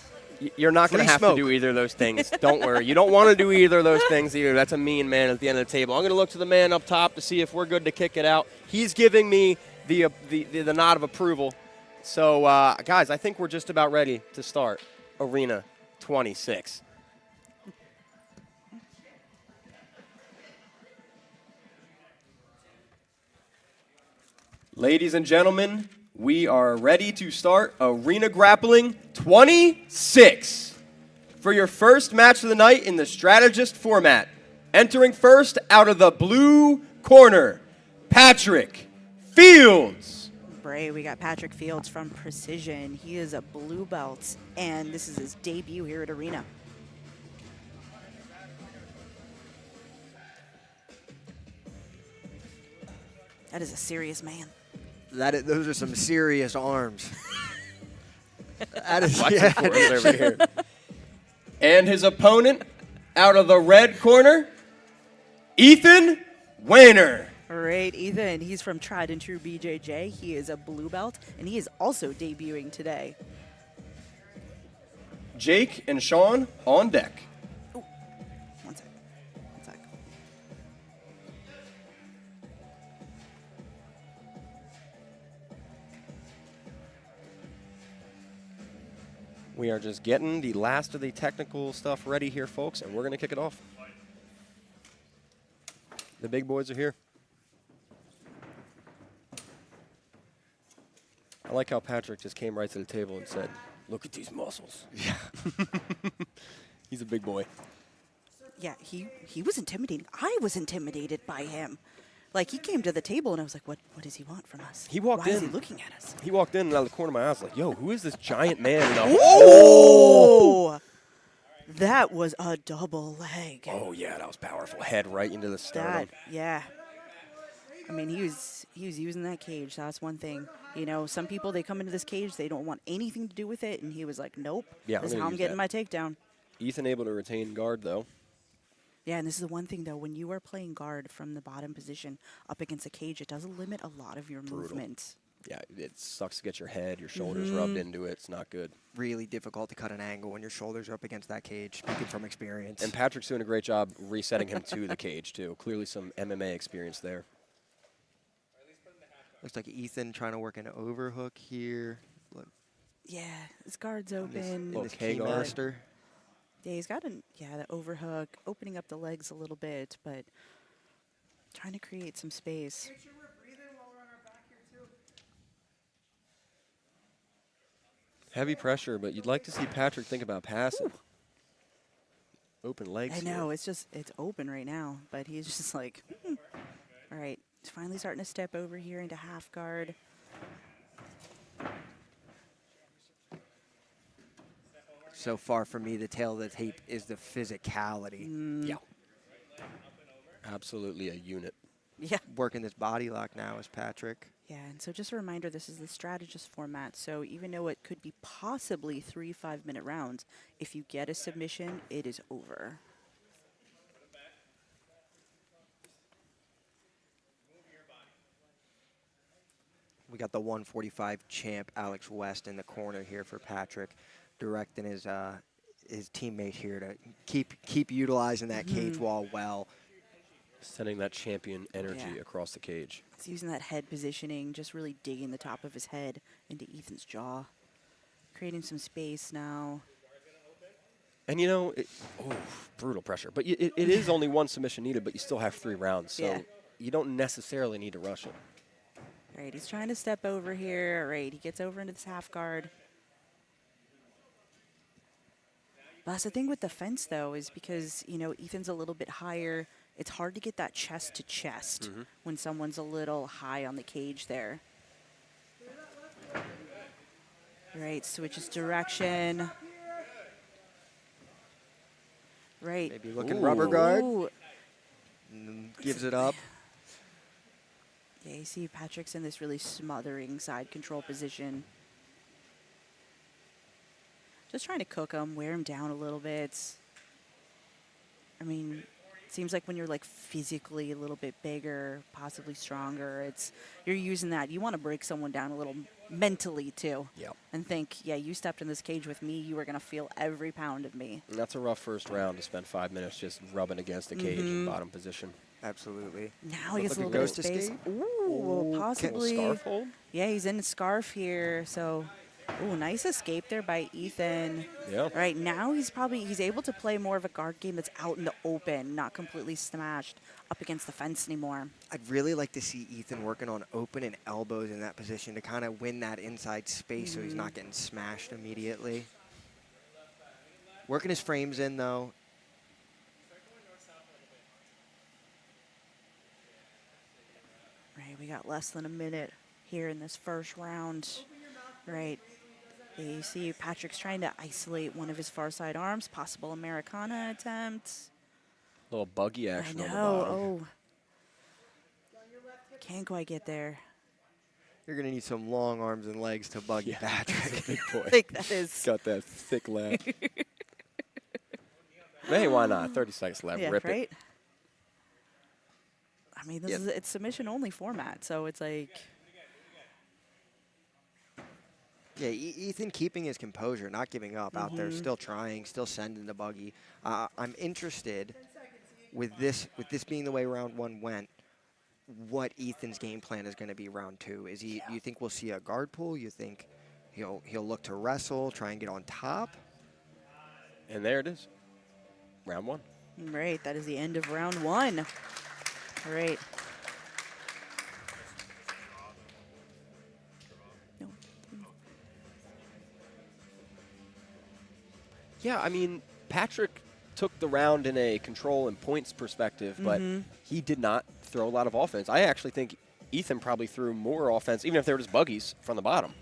[SPEAKER 10] You're not going to have to do either of those things. Don't worry. You don't want to do either of those things either. That's a mean man at the end of the table. I'm going to look to the man up top to see if we're good to kick it out. He's giving me the nod of approval. So, guys, I think we're just about ready to start Arena 26. Ladies and gentlemen, we are ready to start Arena Grappling 26. for your first match of the night in the strategist format. Entering first out of the blue corner, Patrick Fields.
[SPEAKER 7] Bray, we got Patrick Fields from Precision. He is a blue belt, and this is his debut here at Arena. That is a serious man.
[SPEAKER 11] Those are some serious arms. That is
[SPEAKER 10] over here. And his opponent out of the red corner, Ethan Wayner.
[SPEAKER 7] All right, Ethan, he's from Tried and True BJJ. He is a blue belt, and he is also debuting today.
[SPEAKER 10] Jake and Sean on deck.
[SPEAKER 7] Ooh. One sec.
[SPEAKER 10] We are just getting the last of the technical stuff ready here, folks, and we're going to kick it off. The big boys are here. I like how Patrick just came right to the table and said, "Look at these muscles." Yeah. He's a big boy.
[SPEAKER 7] Yeah, he was intimidating. I was intimidated by him. Like, he came to the table, and I was like, what does he want from us?
[SPEAKER 10] He walked
[SPEAKER 7] Why
[SPEAKER 10] in.
[SPEAKER 7] is he looking at us?
[SPEAKER 10] He walked in and out of the corner of my eye, I was like, yo, who is this giant man?
[SPEAKER 7] Oh! That was a double leg.
[SPEAKER 10] Oh, yeah, that was powerful. Head right into the sternum.
[SPEAKER 7] Yeah. I mean, he was using that cage. That's one thing. You know, some people, they come into this cage, they don't want anything to do with it, and he was like, nope,
[SPEAKER 10] Yeah,
[SPEAKER 7] this is how I'm getting my takedown.
[SPEAKER 10] Ethan able to retain guard, though.
[SPEAKER 7] Yeah, and this is the one thing, though. When you are playing guard from the bottom position up against a cage, it does limit a lot of your movement.
[SPEAKER 10] Yeah, it sucks to get your head, your shoulders rubbed into it. It's not good.
[SPEAKER 11] Really difficult to cut an angle when your shoulders are up against that cage, speaking from experience.
[SPEAKER 10] And Patrick's doing a great job resetting him to the cage, too. Clearly some MMA experience there.
[SPEAKER 11] Looks like Ethan trying to work an overhook here. Look.
[SPEAKER 7] Yeah, his guard's open.
[SPEAKER 11] This Keymaster.
[SPEAKER 7] Yeah, he's got the overhook, opening up the legs a little bit, but trying to create some space.
[SPEAKER 10] Heavy pressure, but you'd like to see Patrick think about passing. Open legs.
[SPEAKER 7] I know, it's open right now, but he's just like, All right, he's finally starting to step over here into half guard.
[SPEAKER 11] So far for me, the tail of the tape is the physicality.
[SPEAKER 10] Yeah. Absolutely a unit.
[SPEAKER 7] Yeah.
[SPEAKER 11] Working this body lock now is Patrick.
[SPEAKER 7] Yeah, and so just a reminder, this is the strategist format, so even though it could be possibly 3 5-minute rounds, if you get a submission, it is over.
[SPEAKER 11] We got the 145 champ, Alex West, in the corner here for Patrick, directing his teammate here to keep utilizing that cage wall well.
[SPEAKER 10] Sending that champion energy across the cage.
[SPEAKER 7] He's using that head positioning, just really digging the top of his head into Ethan's jaw. Creating some space now.
[SPEAKER 10] And you know, brutal pressure. But it is only one submission needed, but you still have 3 rounds. So you don't necessarily need to rush it.
[SPEAKER 7] All right, he's trying to step over here. All right, he gets over into this half guard. But that's the thing with the fence, though, is because, you know, Ethan's a little bit higher. It's hard to get that chest to chest when someone's a little high on the cage there. Right, switches direction. Right.
[SPEAKER 11] Maybe looking rubber guard. Gives it up.
[SPEAKER 7] Yeah, you see Patrick's in this really smothering side control position. Just trying to cook him, wear him down a little bit. I mean, it seems like when you're like physically a little bit bigger, possibly stronger, you're using that. You want to break someone down a little mentally too.
[SPEAKER 10] Yep.
[SPEAKER 7] And think, yeah, you stepped in this cage with me, you were going to feel every pound of me.
[SPEAKER 10] And that's a rough first round to spend 5 minutes just rubbing against the cage in bottom position.
[SPEAKER 11] Absolutely.
[SPEAKER 7] Now he gets a little bit of space. Ooh, possibly.
[SPEAKER 10] Scarf hold?
[SPEAKER 7] Yeah, he's in a scarf here, so. Ooh, nice escape there by Ethan.
[SPEAKER 10] Yeah.
[SPEAKER 7] All right, now he's able to play more of a guard game that's out in the open, not completely smashed up against the fence anymore.
[SPEAKER 11] I'd really like to see Ethan working on open and elbows in that position to kind of win that inside space so he's not getting smashed immediately. Working his frames in, though.
[SPEAKER 7] Right, we got less than a minute here in this first round. Right. You see Patrick's trying to isolate one of his far side arms, possible Americana attempt.
[SPEAKER 10] Little buggy action
[SPEAKER 7] I
[SPEAKER 10] on
[SPEAKER 7] know.
[SPEAKER 10] the bottom.
[SPEAKER 7] Oh. Can't quite get there.
[SPEAKER 11] You're going to need some long arms and legs to buggy Patrick.
[SPEAKER 10] Big boy.
[SPEAKER 7] Like that is.
[SPEAKER 10] Got that thick leg. Hey, why not? 30 seconds left.
[SPEAKER 7] Yeah,
[SPEAKER 10] Rip
[SPEAKER 7] right?
[SPEAKER 10] it.
[SPEAKER 7] I mean, this is it's submission only format, so it's like.
[SPEAKER 11] Yeah, Ethan keeping his composure, not giving up out there, still trying, still sending the buggy. I'm interested with this being the way round 1 went. What Ethan's game plan is going to be round 2? Is he? You think we'll see a guard pull? You think he'll look to wrestle, try and get on top?
[SPEAKER 10] And there it is. Round 1.
[SPEAKER 7] Right, that is the end of round 1. Right.
[SPEAKER 10] Yeah, I mean, Patrick took the round in a control and points perspective, but he did not throw a lot of offense. I actually think Ethan probably threw more offense, even if they were just buggies from the bottom.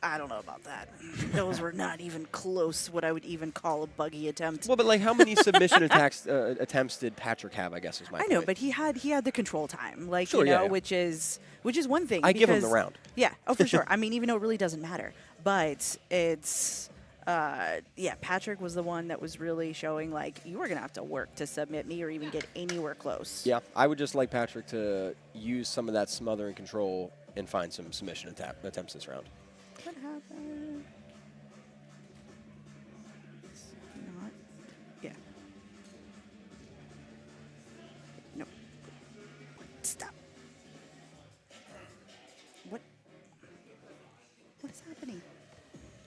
[SPEAKER 7] I don't know about that. Those were not even close what I would even call a buggy attempt.
[SPEAKER 10] Well, but like how many submission attempts did Patrick have, I guess is my point.
[SPEAKER 7] I know, but he had the control time, like,
[SPEAKER 10] Sure,
[SPEAKER 7] you know,
[SPEAKER 10] yeah.
[SPEAKER 7] which is one thing.
[SPEAKER 10] I give him the
[SPEAKER 7] because-
[SPEAKER 10] round.
[SPEAKER 7] Yeah, oh, for sure. I mean, even though it really doesn't matter. But it's, yeah, Patrick was the one that was really showing, like, you were going to have to work to submit me or even get anywhere close.
[SPEAKER 10] Yeah, I would just like Patrick to use some of that smother and control and find some submission attempts this round.
[SPEAKER 7] What happened? Not. Yeah. No. Stop. What? What is happening?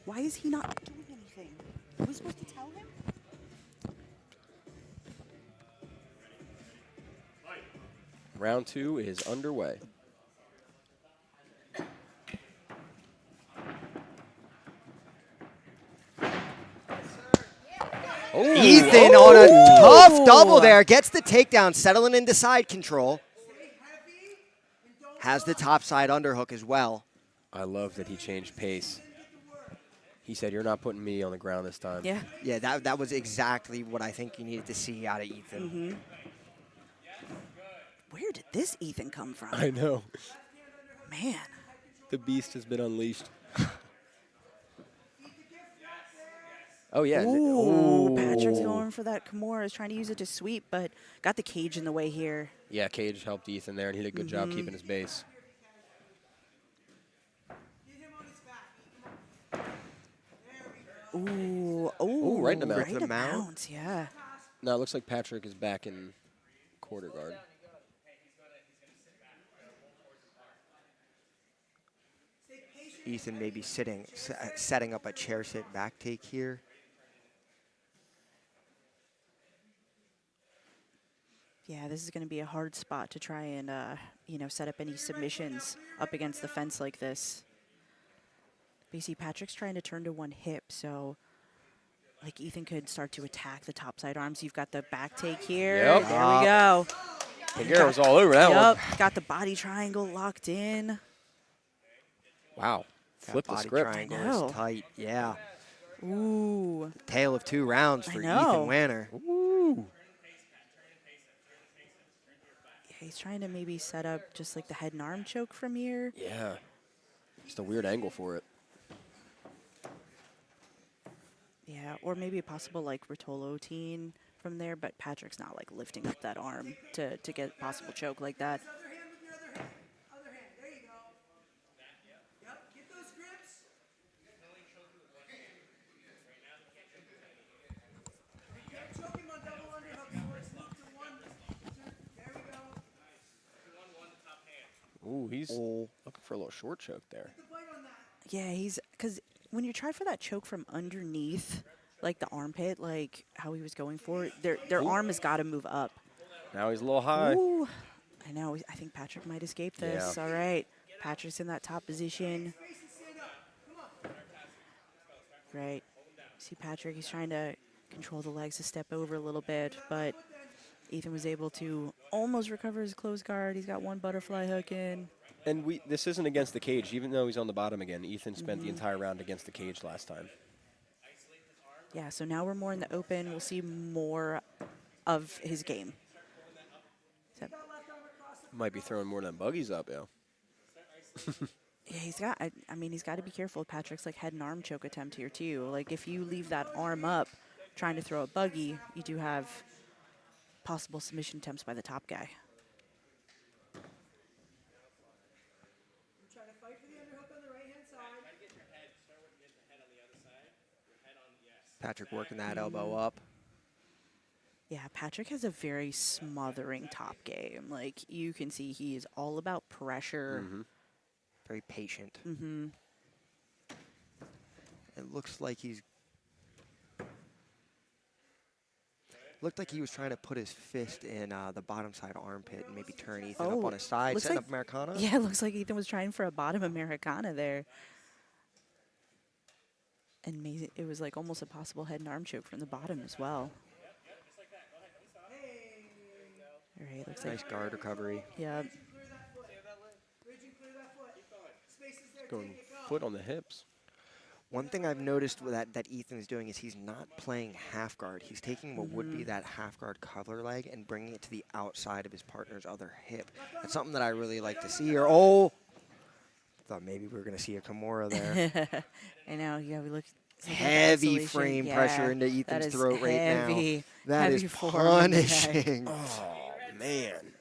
[SPEAKER 7] Why is he not doing anything? Are we supposed to tell him?
[SPEAKER 10] Round 2 is underway.
[SPEAKER 11] Ooh. Ethan on a tough double there. Gets the takedown, settling into side control. Has the top side underhook as well.
[SPEAKER 10] I love that he changed pace. He said, "You're not putting me on the ground this time."
[SPEAKER 7] Yeah.
[SPEAKER 11] Yeah, that was exactly what I think you needed to see out of Ethan.
[SPEAKER 7] Where did this Ethan come from?
[SPEAKER 10] I know.
[SPEAKER 7] Man.
[SPEAKER 10] The beast has been unleashed. Oh, yeah.
[SPEAKER 7] Ooh, Patrick's going for that Kimura. Is trying to use it to sweep, but got the cage in the way here.
[SPEAKER 10] Yeah, Cage helped Ethan there, and he did a good job keeping his base.
[SPEAKER 7] Ooh,
[SPEAKER 10] right in the mount.
[SPEAKER 7] Right
[SPEAKER 11] The
[SPEAKER 7] to
[SPEAKER 11] mount?
[SPEAKER 7] mount, yeah.
[SPEAKER 10] No, it looks like Patrick is back in quarter guard.
[SPEAKER 11] Ethan maybe setting up a chair sit back take here.
[SPEAKER 7] Yeah, this is going to be a hard spot to try and, you know, set up any submissions up against the fence like this. But you see Patrick's trying to turn to one hip, so like Ethan could start to attack the topside arms. You've got the back take here.
[SPEAKER 10] Yep.
[SPEAKER 7] There we go.
[SPEAKER 10] Figueroa was all over that one.
[SPEAKER 7] Got the body triangle locked in.
[SPEAKER 10] Wow. Flip the
[SPEAKER 11] Body
[SPEAKER 10] script.
[SPEAKER 11] triangle
[SPEAKER 7] I know.
[SPEAKER 11] is tight. Yeah.
[SPEAKER 7] Ooh.
[SPEAKER 11] Tale of 2 rounds for
[SPEAKER 7] know.
[SPEAKER 11] Ethan Wanner.
[SPEAKER 10] Ooh.
[SPEAKER 7] Yeah, he's trying to maybe set up just like the head and arm choke from here.
[SPEAKER 10] Yeah. Just a weird angle for it.
[SPEAKER 7] Yeah, or maybe a possible like Rotolo teen from there, but Patrick's not like lifting up that arm to get possible choke like that.
[SPEAKER 10] Ooh, he's looking for a little short choke there.
[SPEAKER 7] Yeah, he's because when you try for that choke from underneath, like the armpit, like how he was going for it, their arm has got to move up.
[SPEAKER 10] Now he's a little high.
[SPEAKER 7] Ooh, I know. I think Patrick might escape this.
[SPEAKER 10] Yeah.
[SPEAKER 7] All right, Patrick's in that top position. Right. See Patrick, he's trying to control the legs to step over a little bit, but Ethan was able to almost recover his close guard. He's got one butterfly hook in.
[SPEAKER 10] And this isn't against the cage, even though he's on the bottom again. Ethan spent the entire round against the cage last time.
[SPEAKER 7] Yeah, so now we're more in the open. We'll see more of his game.
[SPEAKER 10] Might be throwing more than buggies up, yo.
[SPEAKER 7] Yeah, he's got, I mean, he's got to be careful with Patrick's like head and arm choke attempt here too. Like if you leave that arm up trying to throw a buggy, you do have possible submission attempts by the top guy.
[SPEAKER 11] Patrick working that elbow up.
[SPEAKER 7] Yeah, Patrick has a very smothering top game. Like you can see he is all about pressure.
[SPEAKER 11] Very patient. It looks like looked like he was trying to put his fist in the bottom side armpit and maybe turn Ethan up on his side, setting up Americana.
[SPEAKER 7] Yeah, it looks like Ethan was trying for a bottom Americana there. And maybe it was like almost a possible head and arm choke from the bottom as well. All right, looks
[SPEAKER 11] nice guard recovery.
[SPEAKER 7] Yeah.
[SPEAKER 10] Going foot on the hips.
[SPEAKER 11] One thing I've noticed that Ethan's doing is he's not playing half guard. He's taking what would be that half guard cover leg and bringing it to the outside of his partner's other hip. That's something that I really like to see here. Oh! Thought maybe we were going to see a Kimura there.
[SPEAKER 7] I know, yeah, we look.
[SPEAKER 11] Heavy frame pressure into Ethan's throat right now. That is punishing.
[SPEAKER 10] Oh, man.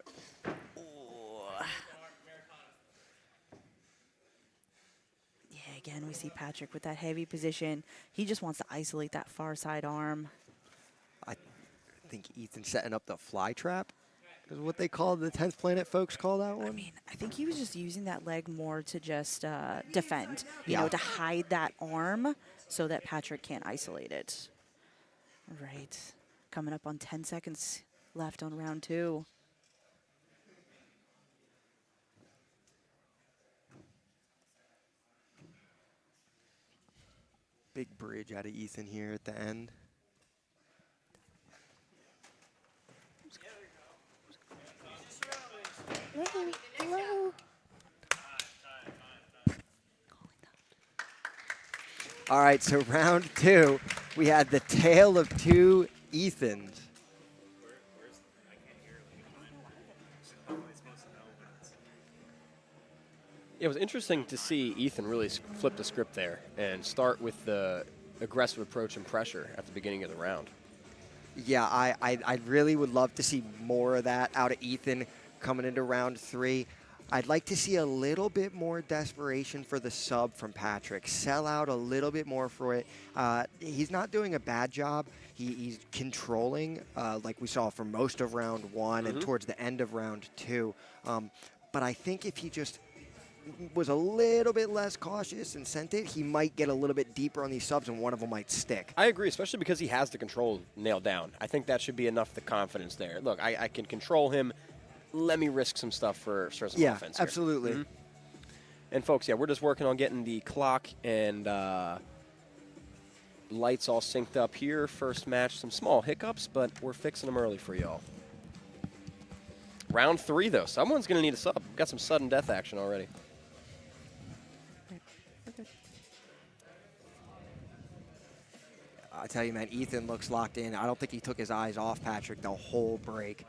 [SPEAKER 7] Yeah, again, we see Patrick with that heavy position. He just wants to isolate that far side arm.
[SPEAKER 11] I think Ethan's setting up the fly trap. Is what they call the 10th Planet folks call that one?
[SPEAKER 7] I mean, I think he was just using that leg more to just defend, you know, to hide that arm so that Patrick can't isolate it. All right, coming up on 10 seconds left on round 2.
[SPEAKER 11] Big bridge out of Ethan here at the end.
[SPEAKER 7] Hello.
[SPEAKER 11] All right, so round 2, we had the tale of two Ethans.
[SPEAKER 10] It was interesting to see Ethan really flip the script there and start with the aggressive approach and pressure at the beginning of the round.
[SPEAKER 11] Yeah, I really would love to see more of that out of Ethan coming into round 3. I'd like to see a little bit more desperation for the sub from Patrick. Sell out a little bit more for it. He's not doing a bad job. He's controlling, like we saw for most of round 1 and towards the end of round 2. But I think if he just was a little bit less cautious and sent it, he might get a little bit deeper on these subs and one of them might stick.
[SPEAKER 10] I agree, especially because he has the control nailed down. I think that should be enough the confidence there. Look, I can control him. Let me risk some stuff for some offense here.
[SPEAKER 11] Absolutely.
[SPEAKER 10] And folks, yeah, we're just working on getting the clock and lights all synced up here. First match, some small hiccups, but we're fixing them early for y'all. Round 3, though. Someone's going to need a sub. We've got some sudden death action already.
[SPEAKER 11] I tell you, man, Ethan looks locked in. I don't think he took his eyes off Patrick the whole break.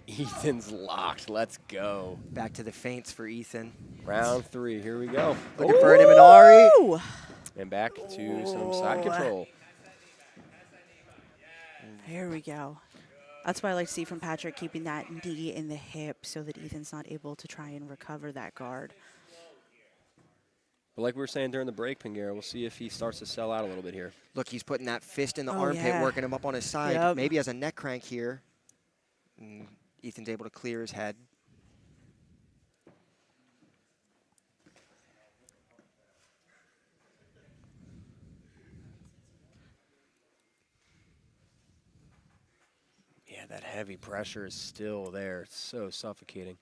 [SPEAKER 10] Ethan's locked. Let's go.
[SPEAKER 11] Back to the feints for Ethan.
[SPEAKER 10] Round 3. Here we go.
[SPEAKER 11] Looking for an Imanari.
[SPEAKER 10] And back to some side control.
[SPEAKER 7] There we go. That's what I like to see from Patrick, keeping that knee in the hip so that Ethan's not able to try and recover that guard.
[SPEAKER 10] But like we were saying during the break, Pinguera, we'll see if he starts to sell out a little bit here.
[SPEAKER 11] Look, he's putting that fist in the armpit, working him up on his side. Maybe has a neck crank here. And Ethan's able to clear his head.
[SPEAKER 10] Yeah, that heavy pressure is still there. It's so suffocating.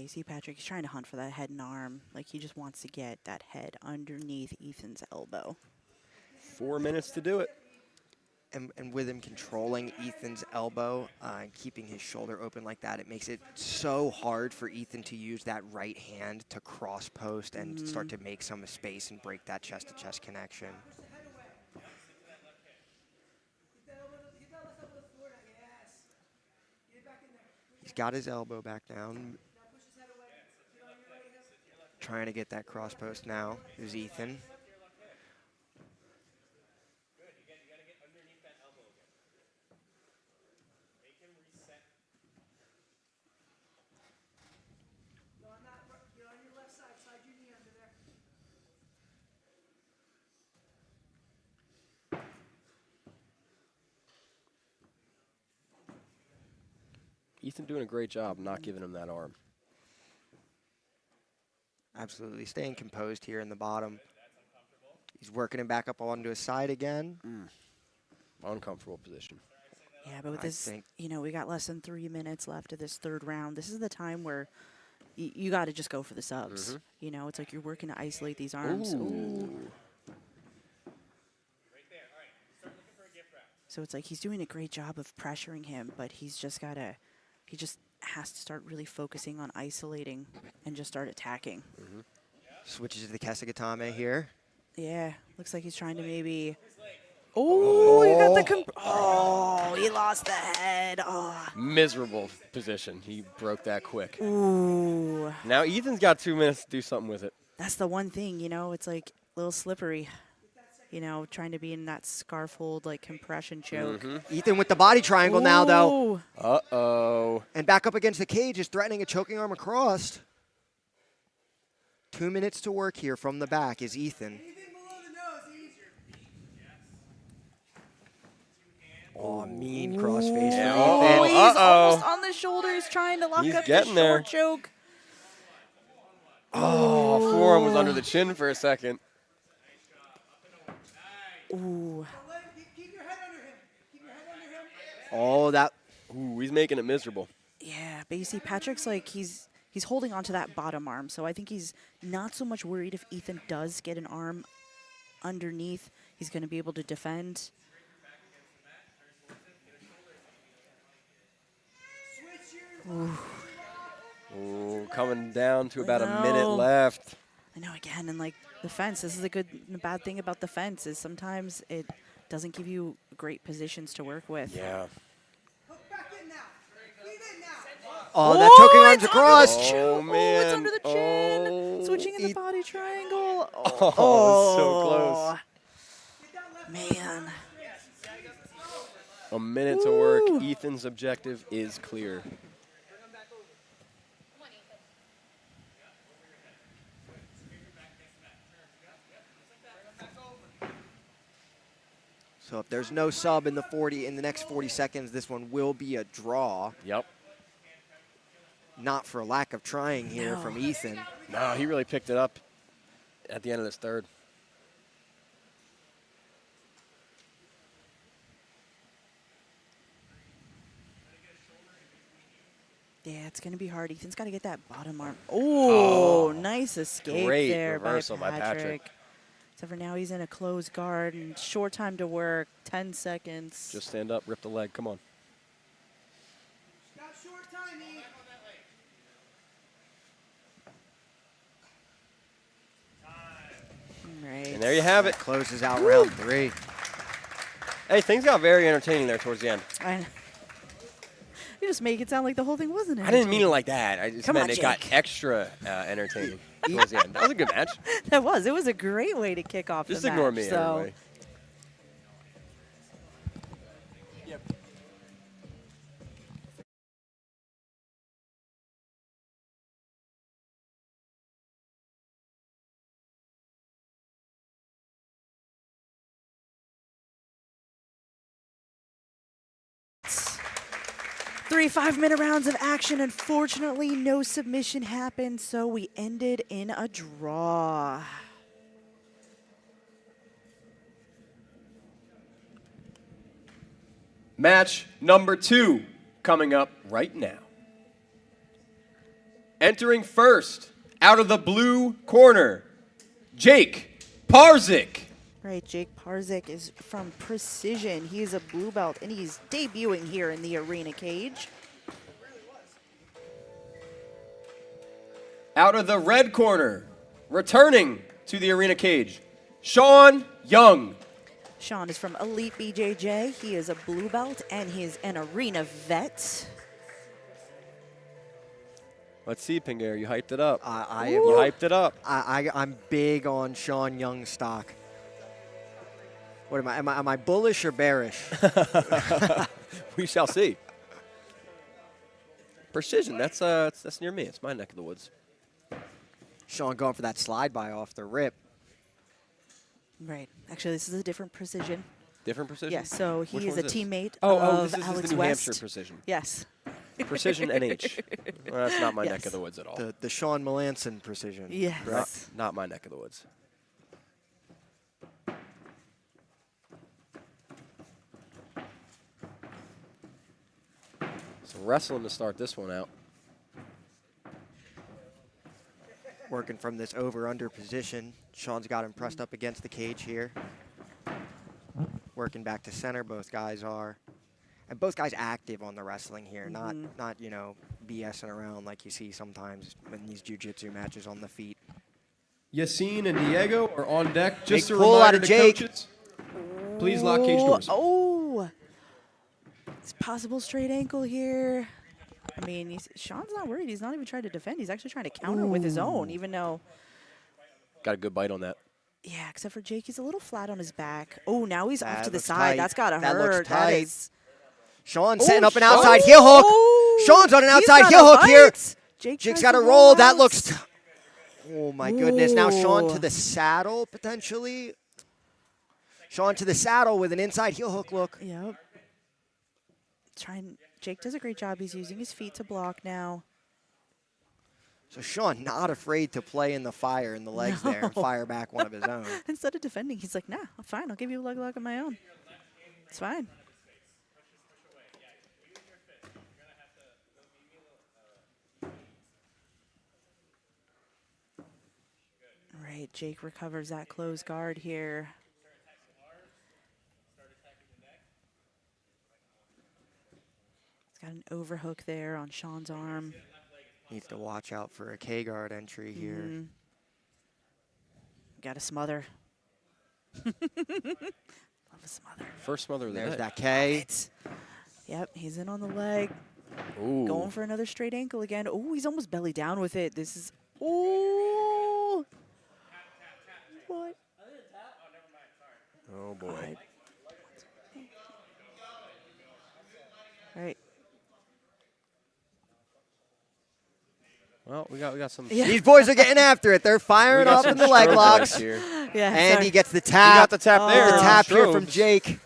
[SPEAKER 7] you see Patrick, he's trying to hunt for that head and arm. Like, he just wants to get that head underneath Ethan's elbow.
[SPEAKER 10] 4 minutes to do it.
[SPEAKER 11] And with him controlling Ethan's elbow and keeping his shoulder open like that, it makes it so hard for Ethan to use that right hand to cross post and start to make some space and break that chest-to-chest connection. He's got his elbow back down. Trying to get that cross post now is Ethan.
[SPEAKER 10] Ethan doing a great job not giving him that arm.
[SPEAKER 11] Absolutely staying composed here in the bottom. He's working him back up onto his side again.
[SPEAKER 10] Uncomfortable position.
[SPEAKER 7] Yeah, but with this, you know, we got less than 3 minutes left of this third round. This is the time where you got to just go for the subs. You know, it's like you're working to isolate these arms. Ooh. So it's like he's doing a great job of pressuring him, but he's just got to, he just has to start really focusing on isolating and just start attacking.
[SPEAKER 11] Switches to the Kesugatame here.
[SPEAKER 7] Yeah, looks like he's trying to maybe. Oh, you got the. He lost the head. Oh.
[SPEAKER 10] Miserable position. He broke that quick.
[SPEAKER 7] Ooh.
[SPEAKER 10] Now Ethan's got 2 minutes to do something with it.
[SPEAKER 7] That's the one thing, you know, it's like a little slippery. You know, trying to be in that scarf hold, like compression choke.
[SPEAKER 11] Ethan with the body triangle now, though.
[SPEAKER 10] Uh-oh.
[SPEAKER 11] And back up against the cage is threatening a choking arm across. 2 minutes to work here from the back is Ethan. Oh, mean crossface for Ethan.
[SPEAKER 7] Oh, he's almost on the shoulder. He's trying to lock up the short choke.
[SPEAKER 10] Oh, forearm was under the chin for a second.
[SPEAKER 7] Ooh.
[SPEAKER 11] Oh, that.
[SPEAKER 10] Ooh, he's making it miserable.
[SPEAKER 7] Yeah, but you see, Patrick's like, he's holding on to that bottom arm, so I think he's not so much worried if Ethan does get an arm underneath. He's going to be able to defend.
[SPEAKER 10] Ooh, coming down to about a minute left.
[SPEAKER 7] I know, again, and like the fence, this is the good and the bad thing about the fence is sometimes it doesn't give you great positions to work with.
[SPEAKER 10] Yeah.
[SPEAKER 11] Oh, that choking arm's across.
[SPEAKER 10] Oh, man.
[SPEAKER 7] It's under the chin. Switching in the body triangle.
[SPEAKER 10] Oh, so close.
[SPEAKER 7] Man.
[SPEAKER 10] A minute to work. Ethan's objective is clear.
[SPEAKER 11] So if there's no sub in the next 40 seconds, this one will be a draw.
[SPEAKER 10] Yep.
[SPEAKER 11] Not for lack of trying here from Ethan.
[SPEAKER 10] No, he really picked it up at the end of this third.
[SPEAKER 7] Yeah, it's going to be hard. Ethan's got to get that bottom arm. Oh, nice escape there
[SPEAKER 10] reversal
[SPEAKER 7] by
[SPEAKER 10] by Patrick.
[SPEAKER 7] Except for now he's in a closed guard and short time to work, 10 seconds.
[SPEAKER 10] Just stand up, rip the leg. Come on.
[SPEAKER 7] Right.
[SPEAKER 10] And there you have it.
[SPEAKER 11] Closes out round 3.
[SPEAKER 10] Hey, things got very entertaining there towards the end.
[SPEAKER 7] You just make it sound like the whole thing wasn't
[SPEAKER 10] I didn't mean it like that. I just meant
[SPEAKER 7] on,
[SPEAKER 10] it got extra entertaining towards the end. That was a good match.
[SPEAKER 7] That was. It was a great way to kick off
[SPEAKER 10] Just
[SPEAKER 7] the match.
[SPEAKER 10] ignore me, everybody.
[SPEAKER 7] Three 5-minute rounds of action. Unfortunately, no submission happened, so we ended in a draw.
[SPEAKER 10] Match number 2 coming up right now. Entering first, out of the blue corner, Jake Parzik.
[SPEAKER 7] Right, Jake Parzik is from Precision. He is a blue belt, and he's debuting here in the arena cage.
[SPEAKER 10] Out of the red corner, returning to the arena cage, Sean Young.
[SPEAKER 7] Sean is from Elite BJJ. He is a blue belt, and he is an arena vet.
[SPEAKER 10] Let's see, Pinguer, you hyped it up.
[SPEAKER 11] You
[SPEAKER 10] hyped it up.
[SPEAKER 11] I'm big on Sean Young stock. What am I? Am I bullish or bearish?
[SPEAKER 10] We shall see. Precision, that's near me. It's my neck of the woods.
[SPEAKER 11] Sean going for that slide by off the rip.
[SPEAKER 7] Right. Actually, this is a different Precision.
[SPEAKER 10] Different Precision?
[SPEAKER 7] Yes, so he
[SPEAKER 10] Which
[SPEAKER 7] is
[SPEAKER 10] one
[SPEAKER 7] a
[SPEAKER 10] this?
[SPEAKER 7] teammate
[SPEAKER 10] Oh,
[SPEAKER 7] of
[SPEAKER 10] this is
[SPEAKER 7] Alex
[SPEAKER 10] the New
[SPEAKER 7] West.
[SPEAKER 10] Hampshire Precision.
[SPEAKER 7] Yes.
[SPEAKER 10] Precision NH. Well, that's not my neck
[SPEAKER 7] Yes.
[SPEAKER 10] of the woods at all.
[SPEAKER 11] The Sean Melanson Precision.
[SPEAKER 7] Yes.
[SPEAKER 10] Not my neck of the woods. So wrestling to start this one out.
[SPEAKER 11] Working from this over-under position. Sean's got him pressed up against the cage here. Working back to center, both guys are. And both guys active on the wrestling here, not you know, BSing around like you see sometimes in these jiu-jitsu matches on the feet.
[SPEAKER 10] Yassine and Diego are on deck. Just
[SPEAKER 11] Big
[SPEAKER 10] a
[SPEAKER 11] pull
[SPEAKER 10] reminder
[SPEAKER 11] out of
[SPEAKER 10] to
[SPEAKER 11] Jake.
[SPEAKER 10] coaches, please lock cage doors.
[SPEAKER 7] Oh, it's possible straight ankle here. I mean, Sean's not worried. He's not even trying to defend. He's actually trying to counter with his own, even though.
[SPEAKER 10] Got a good bite on that.
[SPEAKER 7] Yeah, except for Jake, he's a little flat on his back. Oh, now he's off
[SPEAKER 11] That
[SPEAKER 7] to the
[SPEAKER 11] looks
[SPEAKER 7] side.
[SPEAKER 11] tight.
[SPEAKER 7] That's gotta
[SPEAKER 11] That
[SPEAKER 7] hurt.
[SPEAKER 11] looks tight.
[SPEAKER 7] That is.
[SPEAKER 11] Sean
[SPEAKER 7] Oh,
[SPEAKER 11] setting up an
[SPEAKER 7] Sean.
[SPEAKER 11] outside heel hook.
[SPEAKER 7] Oh,
[SPEAKER 11] Sean's on an
[SPEAKER 7] he's
[SPEAKER 11] outside
[SPEAKER 7] got
[SPEAKER 11] heel
[SPEAKER 7] a
[SPEAKER 11] hook here.
[SPEAKER 7] bite. Jake's
[SPEAKER 11] Jake's
[SPEAKER 7] tries
[SPEAKER 11] got
[SPEAKER 7] to
[SPEAKER 11] a roll. That
[SPEAKER 7] out.
[SPEAKER 11] looks. Oh my goodness! Now Sean to
[SPEAKER 7] Ooh.
[SPEAKER 11] the saddle potentially. Sean to the saddle with an inside heel hook look.
[SPEAKER 7] Yep. Jake does a great job. He's using his feet to block now.
[SPEAKER 11] So Sean not afraid to play in the fire in the legs there and fire back one of his own.
[SPEAKER 7] Instead of defending, he's like, nah, I'm fine. I'll give you a leg lock of my own. It's fine. Right, Jake recovers that closed guard here. He's got an overhook there on Sean's arm.
[SPEAKER 11] Needs to watch out for a K-guard entry here.
[SPEAKER 7] Got a smother. Love a smother.
[SPEAKER 10] First smother of the
[SPEAKER 11] There's
[SPEAKER 10] day.
[SPEAKER 11] that K.
[SPEAKER 7] Right. Yep, he's in on the leg.
[SPEAKER 10] Ooh.
[SPEAKER 7] Going for another straight ankle again. Oh, he's almost belly down with it. This is. Oh. What?
[SPEAKER 10] Oh boy.
[SPEAKER 7] All right.
[SPEAKER 10] Well, we got some.
[SPEAKER 7] Yeah.
[SPEAKER 11] These boys are getting after it. They're firing up in the leg locks.
[SPEAKER 10] Here.
[SPEAKER 7] Yeah.
[SPEAKER 11] And
[SPEAKER 7] sorry.
[SPEAKER 11] he gets the tap.
[SPEAKER 10] You got the tap there.
[SPEAKER 11] The tap here
[SPEAKER 10] Strobes.
[SPEAKER 11] from Jake.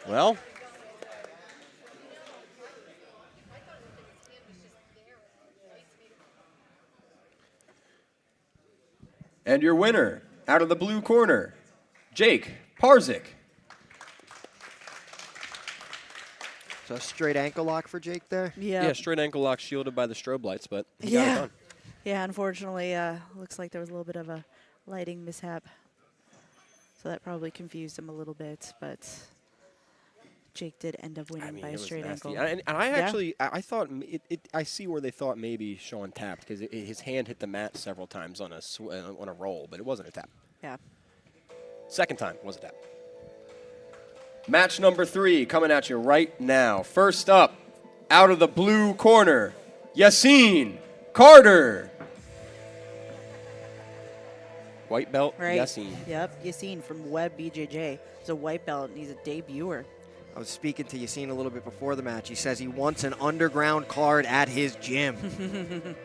[SPEAKER 10] Well. And your winner, out of the blue corner, Jake Parzik.
[SPEAKER 11] So a straight ankle lock for Jake there.
[SPEAKER 7] Yeah.
[SPEAKER 10] Yeah, straight ankle lock shielded by the strobe lights, but he got it done.
[SPEAKER 7] Yeah, unfortunately, looks like there was a little bit of a lighting mishap. So that probably confused him a little bit, but Jake did end up winning by
[SPEAKER 10] it
[SPEAKER 7] a
[SPEAKER 10] was
[SPEAKER 7] straight
[SPEAKER 10] nasty.
[SPEAKER 7] ankle.
[SPEAKER 10] And I actually, I thought, I see where they thought maybe Sean tapped because his hand hit the mat several times on a roll, but it wasn't a tap.
[SPEAKER 7] Yeah.
[SPEAKER 10] Second time was a tap. Match number 3 coming at you right now. First up, out of the blue corner, Yassine Carter. White belt,
[SPEAKER 7] Right.
[SPEAKER 10] Yassine.
[SPEAKER 7] Yep, Yassine from Web BJJ. He's a white belt, and he's a debuter.
[SPEAKER 11] I was speaking to Yassine a little bit before the match. He says he wants an underground card at his gym.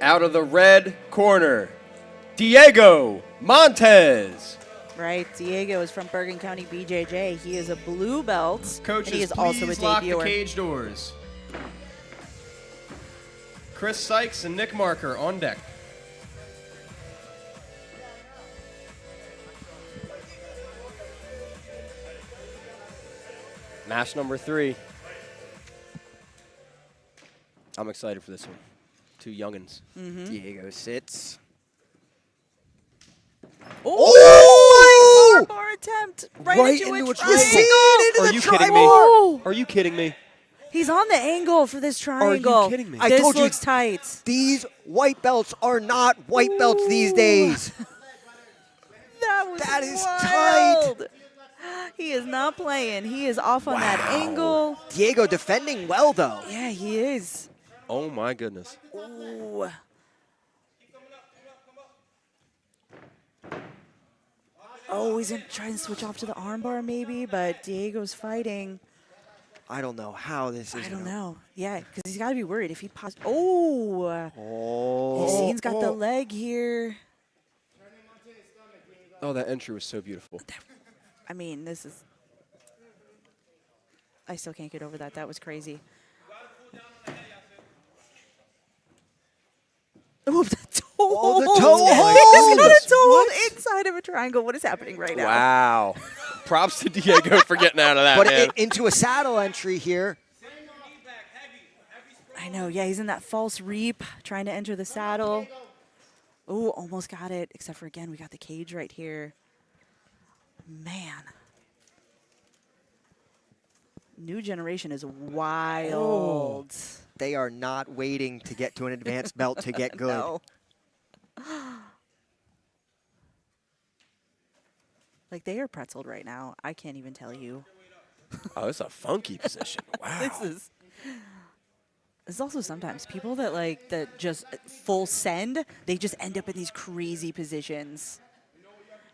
[SPEAKER 10] Out of the red corner, Diego Montes.
[SPEAKER 7] Right, Diego is from Bergen County BJJ. He is a blue belt,
[SPEAKER 10] Coaches,
[SPEAKER 7] and he is also a
[SPEAKER 10] please lock the
[SPEAKER 7] debuter.
[SPEAKER 10] cage doors. Chris Sykes and Nick Marker on deck. Match number 3. I'm excited for this one. Two youngins.
[SPEAKER 11] Diego sits.
[SPEAKER 7] Oh! Armbar attempt right into a triangle.
[SPEAKER 11] You see it into
[SPEAKER 10] Are
[SPEAKER 11] the
[SPEAKER 10] you
[SPEAKER 11] triangle?
[SPEAKER 10] kidding me? Are you kidding me?
[SPEAKER 7] He's on the angle for this triangle.
[SPEAKER 10] Are you kidding me?
[SPEAKER 11] I
[SPEAKER 7] This
[SPEAKER 11] told you,
[SPEAKER 7] looks tight.
[SPEAKER 11] these white belts are not white belts these days.
[SPEAKER 7] That
[SPEAKER 11] is
[SPEAKER 7] wild. Tight. He is not playing. He is off on that angle.
[SPEAKER 11] Diego defending well, though.
[SPEAKER 7] Yeah, he is.
[SPEAKER 10] Oh, my goodness.
[SPEAKER 7] Ooh. Oh, he's going to try and switch off to the armbar maybe, but Diego's fighting.
[SPEAKER 11] I don't know how this is.
[SPEAKER 7] I don't know. Yeah, because he's got to be worried if he pauses. Oh. Yassine's got the leg here.
[SPEAKER 10] Oh, that entry was so beautiful.
[SPEAKER 7] I mean, this is... I still can't get over that. That was crazy. Oh, the toe hold.
[SPEAKER 11] the toe
[SPEAKER 7] He's got a toe hold
[SPEAKER 11] What?
[SPEAKER 7] inside of a triangle. What is happening right now?
[SPEAKER 10] Wow. Props to Diego for getting out of that,
[SPEAKER 11] But
[SPEAKER 10] man.
[SPEAKER 11] into a saddle entry here.
[SPEAKER 7] I know. Yeah, he's in that false reap, trying to enter the saddle. Oh, almost got it. Except for, again, we got the cage right here. Man. New generation is wild.
[SPEAKER 11] They are not waiting to get to an advanced belt to get good.
[SPEAKER 7] No. Like, they are pretzeled right now. I can't even tell you.
[SPEAKER 10] Oh, it's a funky position. Wow.
[SPEAKER 7] This is also sometimes people that just full send, they just end up in these crazy positions.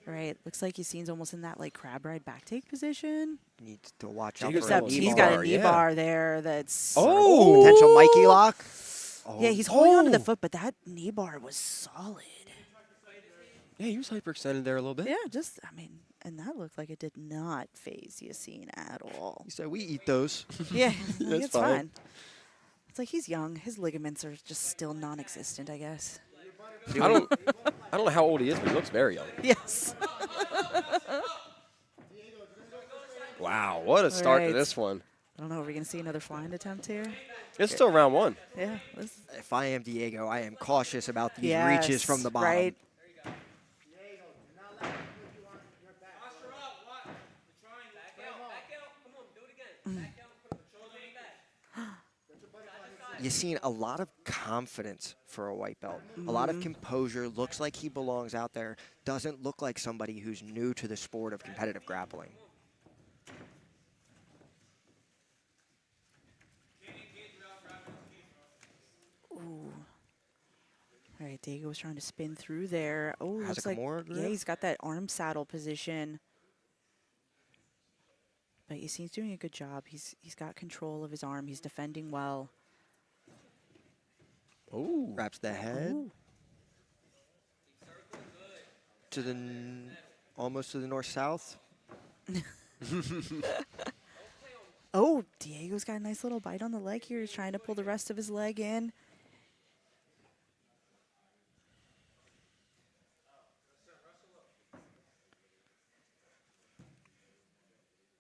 [SPEAKER 7] Right, looks like Yassine's almost in that crab ride back take position.
[SPEAKER 11] Needs to watch out
[SPEAKER 7] Except
[SPEAKER 11] for
[SPEAKER 7] he's got a knee bar there that's
[SPEAKER 11] potential Mikey lock.
[SPEAKER 7] Yeah, he's holding onto the foot, but that knee bar was solid.
[SPEAKER 10] Yeah, he was hyperextended there a little bit.
[SPEAKER 7] Yeah, and that looked like it did not phase Yassine at all.
[SPEAKER 11] He said, we eat those.
[SPEAKER 7] Yeah,
[SPEAKER 10] That's
[SPEAKER 7] it's
[SPEAKER 10] fine.
[SPEAKER 7] fine. It's like he's young. His ligaments are just still non-existent, I guess.
[SPEAKER 10] I don't know how old he is, but he looks very young.
[SPEAKER 7] Yes.
[SPEAKER 10] Wow, what a start to
[SPEAKER 7] Right.
[SPEAKER 10] this one.
[SPEAKER 7] I don't know. Are we going to see another flying attempt here?
[SPEAKER 10] It's still round one.
[SPEAKER 7] Yeah.
[SPEAKER 11] If I am Diego, I am cautious about these
[SPEAKER 7] Yes,
[SPEAKER 11] reaches from the bottom.
[SPEAKER 7] Right.
[SPEAKER 11] You've seen a lot of confidence for a white belt, a lot of composure, looks like he belongs out there, doesn't look like somebody who's new to the sport of competitive grappling.
[SPEAKER 7] Ooh. All right, Diego was trying to spin through there. Oh,
[SPEAKER 11] Has
[SPEAKER 7] looks
[SPEAKER 11] a
[SPEAKER 7] like,
[SPEAKER 11] Kimura
[SPEAKER 7] yeah,
[SPEAKER 11] grip?
[SPEAKER 7] he's got that arm saddle position. But Yassine's doing a good job. He's got control of his arm. He's defending well.
[SPEAKER 11] Ooh. Wraps the head.
[SPEAKER 7] Ooh.
[SPEAKER 11] To the, almost to the north-south.
[SPEAKER 7] Oh, Diego's got a nice little bite on the leg here. He's trying to pull the rest of his leg in.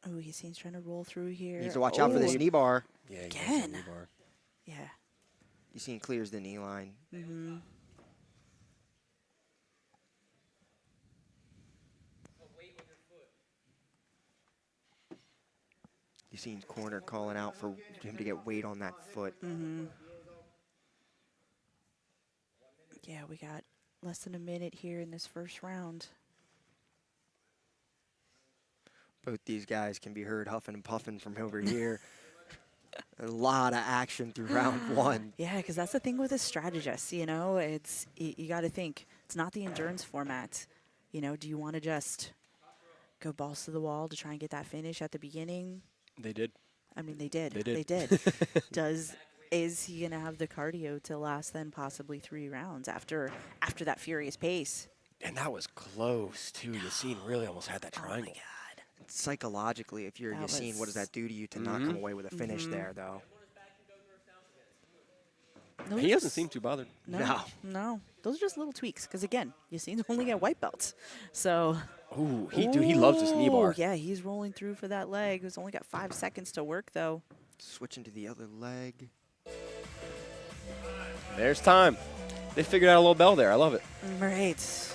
[SPEAKER 7] Oh, Yassine's trying to roll through here.
[SPEAKER 11] Needs to watch out for this knee bar.
[SPEAKER 10] Yeah,
[SPEAKER 7] Again.
[SPEAKER 10] knee bar.
[SPEAKER 7] Yeah.
[SPEAKER 11] Yassine clears the knee line.
[SPEAKER 7] Mm-hmm.
[SPEAKER 11] Yassine's corner calling out for him to get weight on that foot.
[SPEAKER 7] Mm-hmm. Yeah, we got less than a minute here in this first round.
[SPEAKER 11] Both these guys can be heard huffing and puffing from over here. A lot of action through round one.
[SPEAKER 7] Yeah, because that's the thing with a strategist, you know, it's you got to think, it's not the endurance format. You know, do you want to just go balls to the wall to try and get that finish at the beginning?
[SPEAKER 10] They did.
[SPEAKER 7] I mean, they did.
[SPEAKER 10] They did.
[SPEAKER 7] They did. Is he going to have the cardio to last then possibly 3 rounds after that furious pace?
[SPEAKER 10] And that was close, too. Yassine really almost had that triangle.
[SPEAKER 7] Oh, my God.
[SPEAKER 11] Psychologically, if you're Yassine, what does that do to you to not come away with a finish there, though?
[SPEAKER 7] No,
[SPEAKER 10] He doesn't seem too bothered.
[SPEAKER 7] No. Those are just little tweaks. Because, again, Yassine's only got white belts. So.
[SPEAKER 10] Ooh, he loves his knee bar.
[SPEAKER 7] Yeah, he's rolling through for that leg. He's only got 5 seconds to work, though.
[SPEAKER 11] Switching to the other leg.
[SPEAKER 10] There's time. They figured out a little bell there. I love it.
[SPEAKER 7] Right.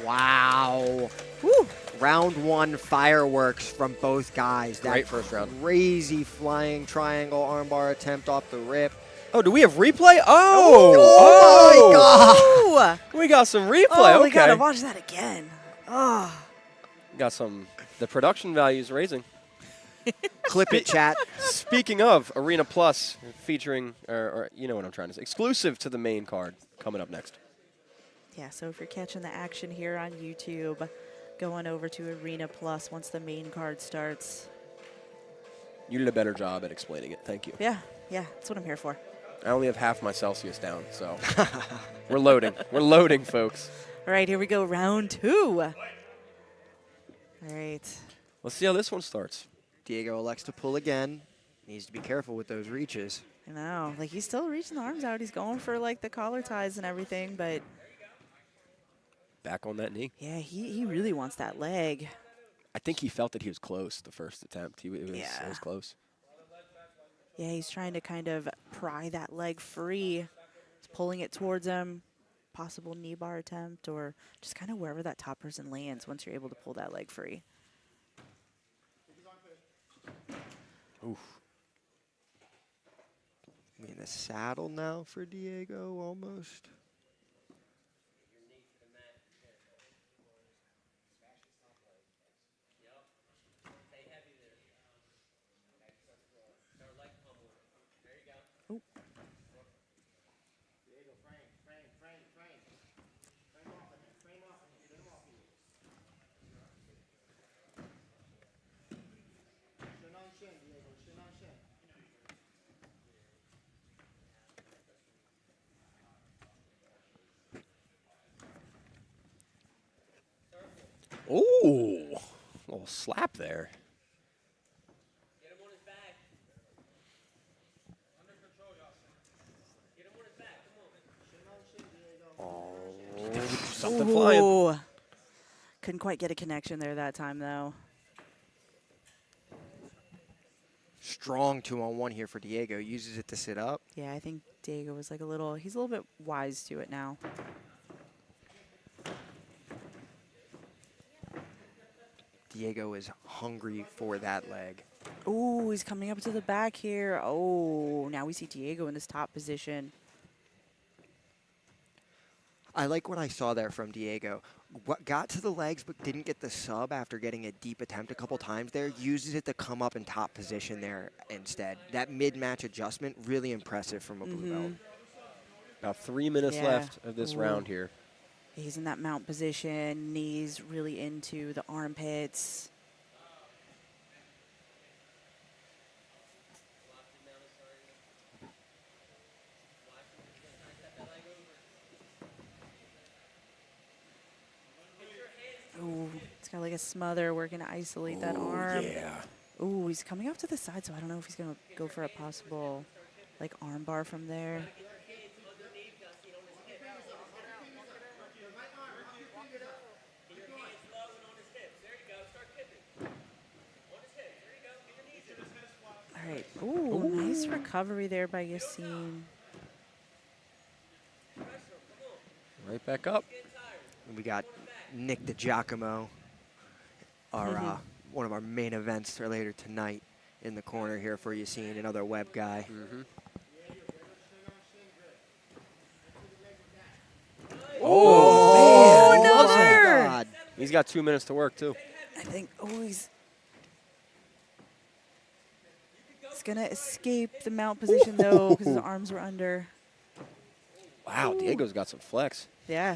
[SPEAKER 11] Wow. Woo. Round 1 fireworks from both guys. That
[SPEAKER 10] Great first round.
[SPEAKER 11] Crazy flying triangle armbar attempt off the rip.
[SPEAKER 10] Oh, do we have replay?
[SPEAKER 11] Oh my God.
[SPEAKER 10] We got some replay.
[SPEAKER 7] Oh,
[SPEAKER 10] okay.
[SPEAKER 7] we gotta watch that again. Oh.
[SPEAKER 10] Got some. The production value is raising.
[SPEAKER 11] Clip it, chat.
[SPEAKER 10] Speaking of Arena Plus, featuring, or you know what I'm trying to say, exclusive to the main card coming up next.
[SPEAKER 7] Yeah, so if you're catching the action here on YouTube, going over to Arena Plus once the main card starts.
[SPEAKER 10] You did a better job at explaining it. Thank you.
[SPEAKER 7] Yeah, that's what I'm here for.
[SPEAKER 10] I only have half my Celsius down, so we're loading. We're loading, folks.
[SPEAKER 7] All right, here we go, round 2. All right.
[SPEAKER 10] Let's see how this one starts.
[SPEAKER 11] Diego elects to pull again. Needs to be careful with those reaches.
[SPEAKER 7] I know, like he's still reaching the arms out. He's going for like the collar ties and everything, but
[SPEAKER 10] Back on that knee.
[SPEAKER 7] yeah, he really wants that leg.
[SPEAKER 10] I think he felt that he was close the first attempt. It was close.
[SPEAKER 7] Yeah, he's trying to kind of pry that leg free. He's pulling it towards him. Possible knee bar attempt or just kind of wherever that top person lands once you're able to pull that leg free.
[SPEAKER 10] Oof.
[SPEAKER 11] I mean, the saddle now for Diego almost.
[SPEAKER 10] Ooh, a little slap there. Something flying.
[SPEAKER 7] Couldn't quite get a connection there that time, though.
[SPEAKER 11] Strong 2-on-1 here for Diego. Uses it to sit up.
[SPEAKER 7] Yeah, I think Diego was like he's a little bit wise to it now.
[SPEAKER 11] Diego is hungry for that leg.
[SPEAKER 7] Ooh, he's coming up to the back here. Oh, now we see Diego in this top position.
[SPEAKER 11] I like what I saw there from Diego. What got to the legs but didn't get the sub after getting a deep attempt a couple times there, uses it to come up in top position there instead. That mid-match adjustment, really impressive from a blue belt.
[SPEAKER 10] About 3 minutes left of this round here.
[SPEAKER 7] He's in that mount position, knees really into the armpits. Ooh, it's got like a smother working to isolate that arm.
[SPEAKER 10] Yeah.
[SPEAKER 7] Ooh, he's coming up to the side, so I don't know if he's going to go for a possible like arm bar from there. All right. Ooh, nice recovery there by Yassine.
[SPEAKER 10] Right back up.
[SPEAKER 11] And we got Nick DiGiacomo, our one of our main events for later tonight in the corner here for Yassine, another web guy.
[SPEAKER 10] Oh,
[SPEAKER 7] man.
[SPEAKER 11] Oh, God.
[SPEAKER 10] He's got 2 minutes to work, too.
[SPEAKER 7] I think, he's going to escape the mount position, though, because his arms were under.
[SPEAKER 10] Wow, Diego's got some flex.
[SPEAKER 7] Yeah.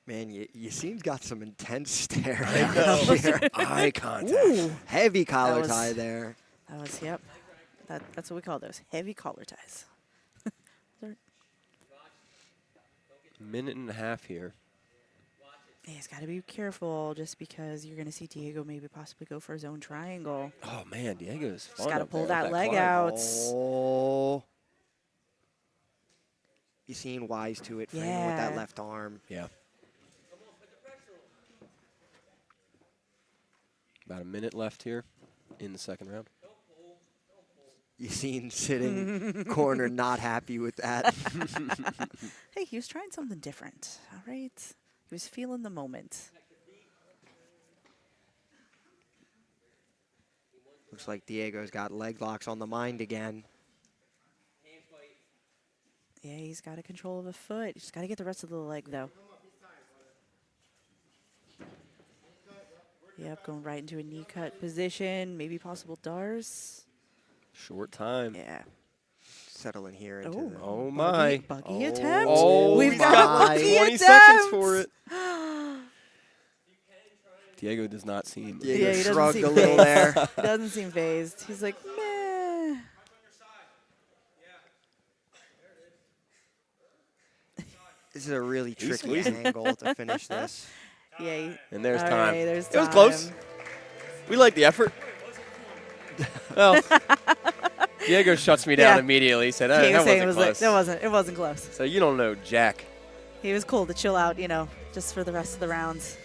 [SPEAKER 11] Man, Yassine's got some intense stare.
[SPEAKER 10] I know. Eye contact.
[SPEAKER 11] Ooh. Heavy collar
[SPEAKER 7] That was-
[SPEAKER 11] tie there.
[SPEAKER 7] That was, yep. That's what we call those, heavy collar ties.
[SPEAKER 10] Minute and a half here.
[SPEAKER 7] Yeah, he's got to be careful just because you're going to see Diego maybe possibly go for his own triangle.
[SPEAKER 10] Oh, man, Diego's fun.
[SPEAKER 7] Just got to
[SPEAKER 10] up
[SPEAKER 7] pull
[SPEAKER 10] there
[SPEAKER 7] that
[SPEAKER 10] with
[SPEAKER 7] leg
[SPEAKER 10] climb.
[SPEAKER 7] out.
[SPEAKER 11] Oh. Yassine wise to it, framing with that
[SPEAKER 7] Yeah.
[SPEAKER 11] left arm.
[SPEAKER 10] Yeah. About a minute left here in the second round.
[SPEAKER 11] Yassine sitting corner, not happy with that.
[SPEAKER 7] Hey, he was trying something different, all right? He was feeling the moment.
[SPEAKER 11] Looks like Diego's got leg locks on the mind again.
[SPEAKER 7] Yeah, he's got a control of a foot. He's got to get the rest of the leg, though. Yep, going right into a knee cut position. Maybe possible DARS.
[SPEAKER 10] Short time.
[SPEAKER 11] Yeah. Settling here into the...
[SPEAKER 10] Oh, my.
[SPEAKER 7] Buggy attempt.
[SPEAKER 10] Oh,
[SPEAKER 7] We've got a buggy
[SPEAKER 10] 20
[SPEAKER 7] attempt.
[SPEAKER 10] seconds for it. Diego does not seem...
[SPEAKER 11] Diego
[SPEAKER 7] he
[SPEAKER 11] shrugged
[SPEAKER 7] seem
[SPEAKER 11] a little
[SPEAKER 7] phased.
[SPEAKER 11] there.
[SPEAKER 7] He doesn't seem phased. He's like, meh.
[SPEAKER 11] This is a really tricky angle to finish this.
[SPEAKER 7] Yeah.
[SPEAKER 10] And there's
[SPEAKER 7] All
[SPEAKER 10] time.
[SPEAKER 7] right, there's
[SPEAKER 10] It was
[SPEAKER 7] time.
[SPEAKER 10] close. We like the effort. Well, Diego shuts me down immediately. He said,
[SPEAKER 7] Diego
[SPEAKER 10] that
[SPEAKER 7] saying
[SPEAKER 10] wasn't close.
[SPEAKER 7] it wasn't close.
[SPEAKER 10] So you don't know Jack.
[SPEAKER 7] He was cool to chill out, you know, just for the rest of the rounds.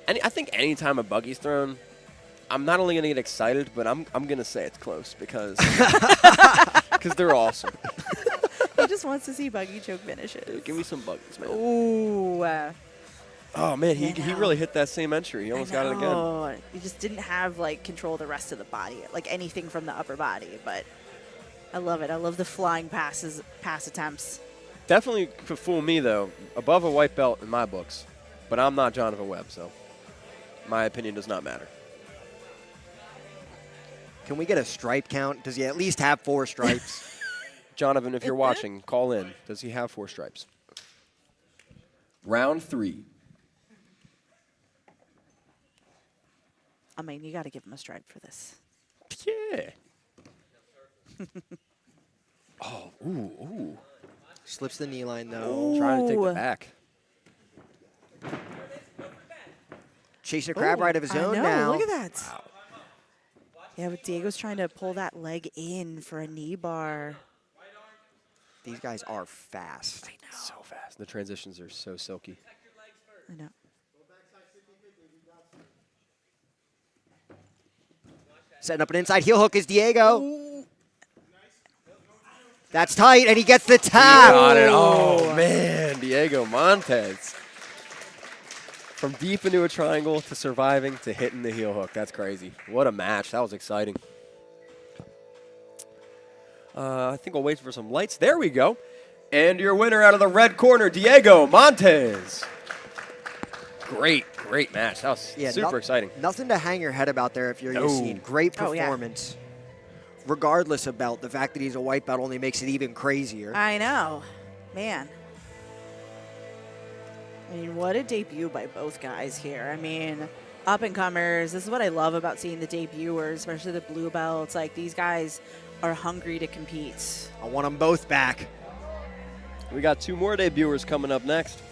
[SPEAKER 10] And I think anytime a buggy's thrown, I'm not only going to get excited, but I'm going to say it's close because they're awesome.
[SPEAKER 7] He just wants to see buggy choke finishes.
[SPEAKER 10] Dude, give me some buggies, man.
[SPEAKER 7] Ooh.
[SPEAKER 10] Oh, man, he really hit that same entry. He almost got it again.
[SPEAKER 7] Oh, he just didn't have, like, control of the rest of the body, like anything from the upper body. But I love it. I love the flying pass attempts.
[SPEAKER 10] Definitely could fool me, though. Above a white belt in my books. But I'm not Jonathan Webb, so my opinion does not matter.
[SPEAKER 11] Can we get a stripe count? Does he at least have 4 stripes?
[SPEAKER 10] Jonathan, if you're watching, call in. Does he have 4 stripes? Round 3.
[SPEAKER 7] I mean, you got to give him a stripe for this.
[SPEAKER 10] Yeah. Oh, ooh.
[SPEAKER 11] Slips the knee line, though.
[SPEAKER 10] Trying to take the back.
[SPEAKER 11] Chasing a crab right of his own
[SPEAKER 7] I know,
[SPEAKER 11] now.
[SPEAKER 7] Look at that. Wow. Yeah, but Diego's trying to pull that leg in for a knee bar.
[SPEAKER 11] These guys are fast.
[SPEAKER 7] I know.
[SPEAKER 10] So fast. The transitions are so silky.
[SPEAKER 7] I know.
[SPEAKER 11] Setting up an inside heel hook is Diego. Ooh. That's tight, and he gets the tap.
[SPEAKER 10] Got it. Oh, man. Diego Montes. From deep into a triangle to surviving to hitting the heel hook. That's crazy. What a match. That was exciting. I think I'll wait for some lights. There we go. And your winner out of the red corner, Diego Montes. Great match. That was super exciting.
[SPEAKER 11] Nothing to hang your head about there if you're Yassine. Great performance. Regardless of belt, the fact that he's a white belt only makes it even crazier.
[SPEAKER 7] I know. Man. I mean, what a debut by both guys here. I mean, up-and-comers. This is what I love about seeing the debuters, especially the blue belts. Like, these guys are hungry to compete.
[SPEAKER 11] I want them both back.
[SPEAKER 10] We got 2 more debuters coming up next.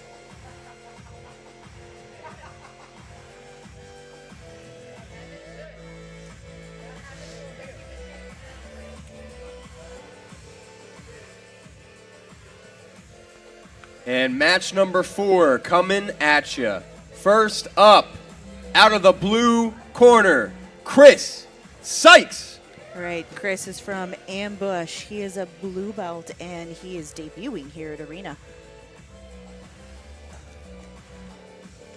[SPEAKER 10] And match number 4 coming at you. First up, out of the blue corner, Chris Sykes.
[SPEAKER 7] Right, Chris is from Ambush. He is a blue belt, and he is debuting here at Arena.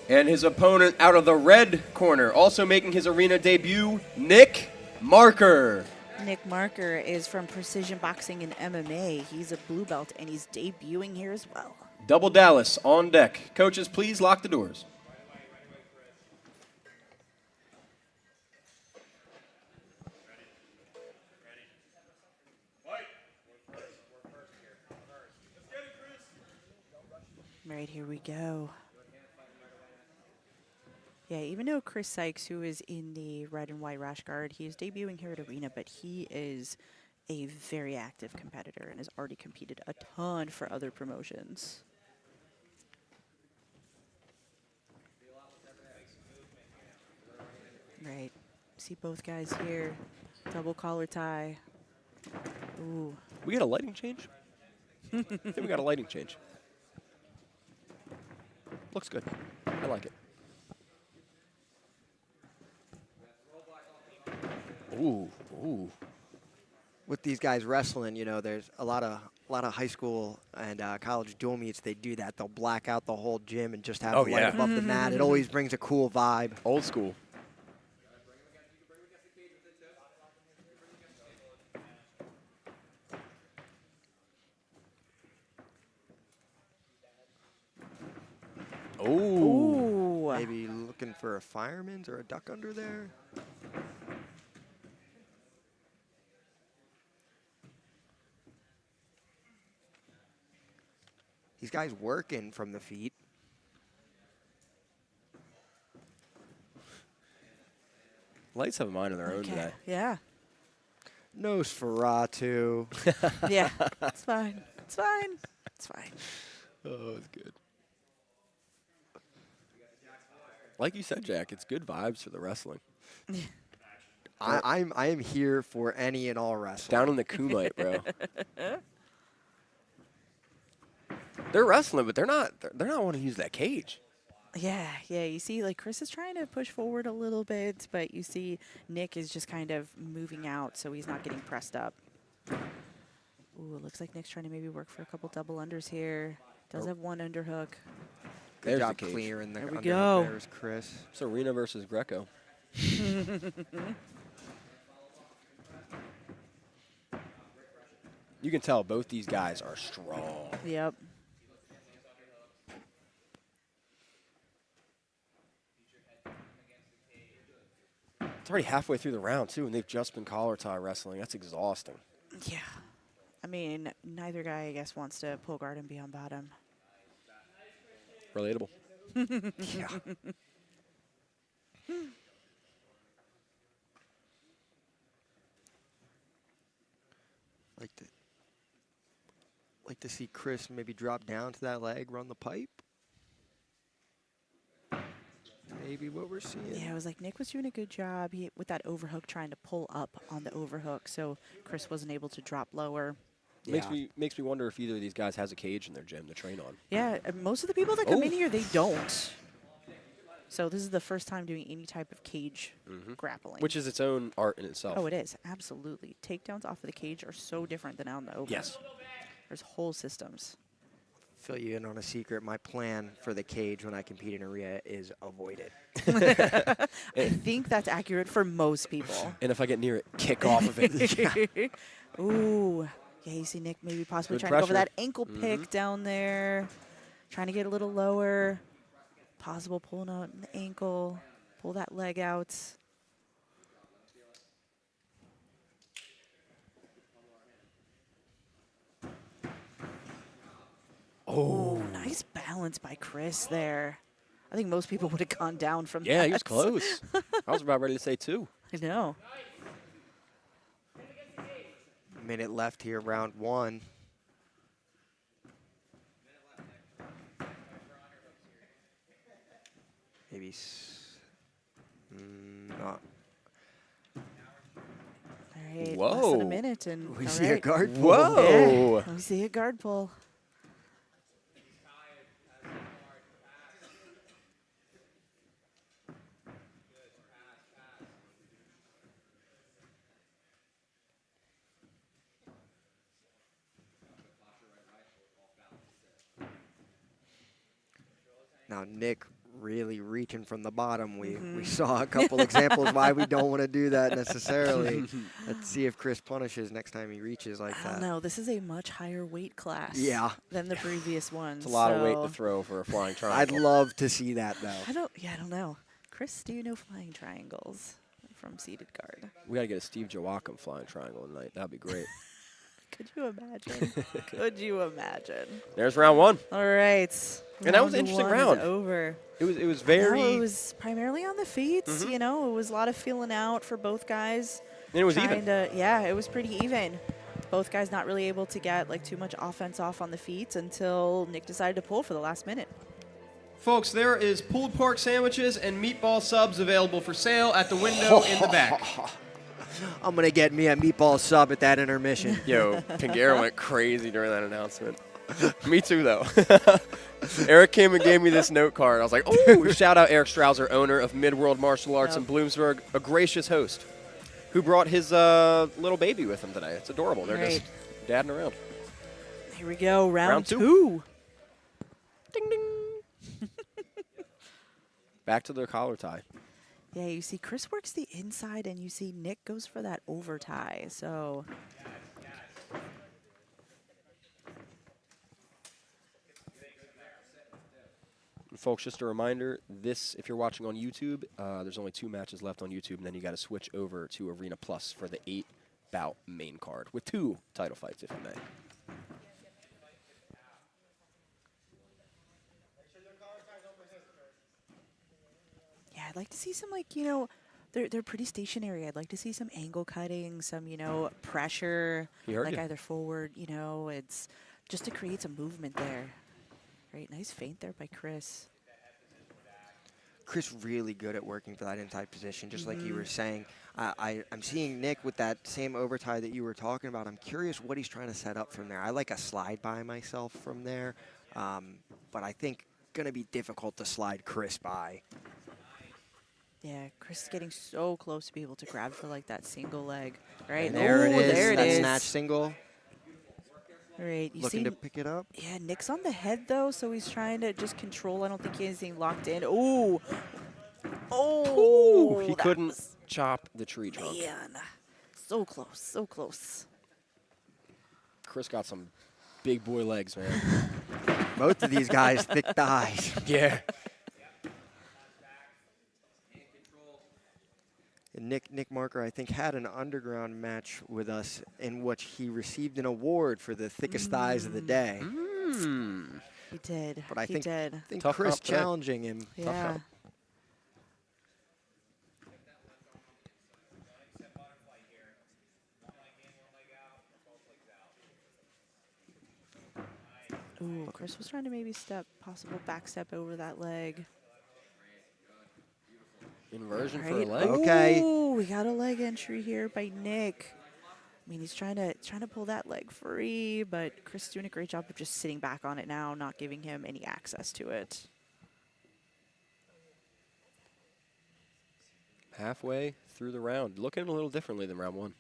[SPEAKER 10] And his opponent out of the red corner, also making his Arena debut, Nick Marker.
[SPEAKER 7] Nick Marker is from Precision Boxing and MMA. He's a blue belt, and he's debuting here as well.
[SPEAKER 10] Double Dallas on deck. Coaches, please lock the doors.
[SPEAKER 7] Right, here we go. Yeah, even though Chris Sykes, who is in the red and white rash guard, he is debuting here at Arena, but he is a very active competitor and has already competed a ton for other promotions. Right. See both guys here. Double collar tie. Ooh.
[SPEAKER 10] We got a lighting change? I think we got a lighting change. Looks good. I like it. Ooh, ooh.
[SPEAKER 11] With these guys wrestling, you know, there's a lot of high school and college dual meets. They do that. They'll black out the whole gym and just have the light above the mat. It always brings a cool vibe.
[SPEAKER 10] Old school.
[SPEAKER 11] Ooh. Maybe looking for a fireman's or a duck under there. These guys working from the feet.
[SPEAKER 10] Lights have a mind of their own today.
[SPEAKER 7] Yeah.
[SPEAKER 11] Nosferatu.
[SPEAKER 7] Yeah, it's fine. It's fine. It's fine.
[SPEAKER 10] Oh, it's good. Like you said, Jack, it's good vibes for the wrestling.
[SPEAKER 11] I am here for any and all wrestling.
[SPEAKER 10] Down in the Kumite, bro. They're wrestling, but they're not wanting to use that cage.
[SPEAKER 7] Yeah, you see, like, Chris is trying to push forward a little bit, but you see Nick is just kind of moving out, so he's not getting pressed up. Ooh, it looks like Nick's trying to maybe work for a couple double unders here. Does have one underhook.
[SPEAKER 11] Good
[SPEAKER 10] There's
[SPEAKER 11] job
[SPEAKER 10] the cage.
[SPEAKER 11] clearing the
[SPEAKER 7] There we
[SPEAKER 11] underhook
[SPEAKER 7] go.
[SPEAKER 11] There's Chris.
[SPEAKER 10] Serena versus Greco. You can tell both these guys are strong.
[SPEAKER 7] Yep.
[SPEAKER 10] It's already halfway through the round, too, and they've just been collar tie wrestling. That's exhausting.
[SPEAKER 7] Yeah. I mean, neither guy, I guess, wants to pull guard and be on bottom.
[SPEAKER 10] Relatable.
[SPEAKER 11] Yeah. Like to see Chris maybe drop down to that leg, run the pipe. Maybe what we're seeing.
[SPEAKER 7] Yeah, it was like Nick was doing a good job with that overhook, trying to pull up on the overhook, so Chris wasn't able to drop lower.
[SPEAKER 10] Makes me wonder if either of these guys has a cage in their gym to train on.
[SPEAKER 7] Yeah, most of the people that come in here, they don't. So this is the first time doing any type of cage grappling.
[SPEAKER 10] Which is its own art in itself.
[SPEAKER 7] Oh, it is. Absolutely. Takedowns off of the cage are so different than out in the open.
[SPEAKER 10] Yes.
[SPEAKER 7] There's whole systems.
[SPEAKER 11] Fill you in on a secret. My plan for the cage when I compete in Area is avoid it.
[SPEAKER 7] I think that's accurate for most people.
[SPEAKER 10] And if I get near it, kick off of it.
[SPEAKER 7] Ooh. Yeah, you see Nick maybe possibly
[SPEAKER 10] Good
[SPEAKER 7] trying to go for
[SPEAKER 10] pressure.
[SPEAKER 7] that ankle pick down there. Trying to get a little lower. Possible pulling out the ankle. Pull that leg out. Oh, nice balance by Chris there. I think most people would have gone down from that.
[SPEAKER 10] Yeah, he was close. I was about ready to say 2.
[SPEAKER 7] I know.
[SPEAKER 11] Minute left here, round 1. Maybe not.
[SPEAKER 7] All right, less
[SPEAKER 10] Whoa.
[SPEAKER 7] than a minute. And
[SPEAKER 11] We
[SPEAKER 7] all
[SPEAKER 11] see a
[SPEAKER 7] right.
[SPEAKER 11] guard pull.
[SPEAKER 10] Whoa.
[SPEAKER 7] Yeah, we see a guard pull.
[SPEAKER 11] Now, Nick really reaching from the bottom. We saw a couple examples why we don't want to do that necessarily. Let's see if Chris punishes next time he reaches like
[SPEAKER 7] I
[SPEAKER 11] that.
[SPEAKER 7] don't know. This is a much higher weight class than the previous one.
[SPEAKER 10] It's a lot of weight to throw for a flying triangle.
[SPEAKER 11] I'd love to see that, though.
[SPEAKER 7] I don't know. Chris, do you know flying triangles from seated guard?
[SPEAKER 10] We got to get a Steve Joachim flying triangle tonight. That'd be great.
[SPEAKER 7] Could you imagine? Could you imagine?
[SPEAKER 10] There's round 1.
[SPEAKER 7] All right.
[SPEAKER 10] And that was an interesting round.
[SPEAKER 7] Over.
[SPEAKER 10] It was very.
[SPEAKER 7] No, it was primarily on the feet. You know, it was a lot of feeling out for both guys.
[SPEAKER 10] And it was even.
[SPEAKER 7] Yeah, it was pretty even. Both guys not really able to get like too much offense off on the feet until Nick decided to pull for the last minute.
[SPEAKER 12] Folks, there is pulled pork sandwiches and meatball subs available for sale at the window in the back.
[SPEAKER 11] I'm going to get me a meatball sub at that intermission.
[SPEAKER 10] Yo, Pingera went crazy during that announcement. Me too, though. Eric came and gave me this note card. I was like, oh, shout out Eric Strauser, owner of Midworld Martial Arts in Bloomsburg, a gracious host, who brought his little baby with him today. It's adorable. They're
[SPEAKER 7] Right.
[SPEAKER 10] just dadding around.
[SPEAKER 7] Here we go, round
[SPEAKER 10] two.
[SPEAKER 7] two.
[SPEAKER 10] Ding, ding. Back to their collar tie.
[SPEAKER 7] Yeah, you see Chris works the inside, and you see Nick goes for that over tie. So
[SPEAKER 10] Folks, just a reminder, if you're watching on YouTube, there's only 2 matches left on YouTube, and then you got to switch over to Arena Plus for the 8-bout main card with 2 title fights, if you may.
[SPEAKER 7] yeah, I'd like to see some, like, they're pretty stationary. I'd like to see some angle cutting, some, pressure,
[SPEAKER 10] He heard
[SPEAKER 7] like
[SPEAKER 10] you.
[SPEAKER 7] either forward, it's just to create some movement there. Right, nice feint there by Chris.
[SPEAKER 11] Chris really good at working for that inside position, just like you were saying. I'm seeing Nick with that same over tie that you were talking about. I'm curious what he's trying to set up from there. I like a slide by myself from there, but I think going to be difficult to slide Chris by.
[SPEAKER 7] Yeah, Chris is getting so close to be able to grab for like that single leg. Right,
[SPEAKER 11] And there it is,
[SPEAKER 7] there it
[SPEAKER 11] that
[SPEAKER 7] is.
[SPEAKER 11] snatch single.
[SPEAKER 7] All right, you
[SPEAKER 11] Looking
[SPEAKER 7] see,
[SPEAKER 11] to pick it up.
[SPEAKER 7] Yeah, Nick's on the head though, so he's trying to just control. I don't think he has anything locked in. Ooh, oh,
[SPEAKER 10] He couldn't chop the tree trunk.
[SPEAKER 7] Man, so close, so close.
[SPEAKER 10] Chris got some big boy legs, man.
[SPEAKER 11] Both of these guys, thick thighs.
[SPEAKER 10] Yeah.
[SPEAKER 11] And Nick Marker, I think, had an underground match with us in which he received an award for the thickest thighs of the day.
[SPEAKER 7] He did.
[SPEAKER 11] But I
[SPEAKER 7] he
[SPEAKER 11] think,
[SPEAKER 7] did.
[SPEAKER 11] think
[SPEAKER 10] Tough
[SPEAKER 11] Chris
[SPEAKER 10] comp today.
[SPEAKER 11] challenging him. Tough
[SPEAKER 7] Yeah.
[SPEAKER 11] comp.
[SPEAKER 7] Ooh, Chris was trying to maybe possible back step over that leg.
[SPEAKER 10] Inversion for a
[SPEAKER 7] Right.
[SPEAKER 10] leg.
[SPEAKER 11] Okay.
[SPEAKER 7] Ooh, we got a leg entry here by Nick. I mean, he's trying to pull that leg free, but Chris is doing a great job of just sitting back on it now, not giving him any access to it.
[SPEAKER 10] Halfway through the round. Looking a little differently than round 1.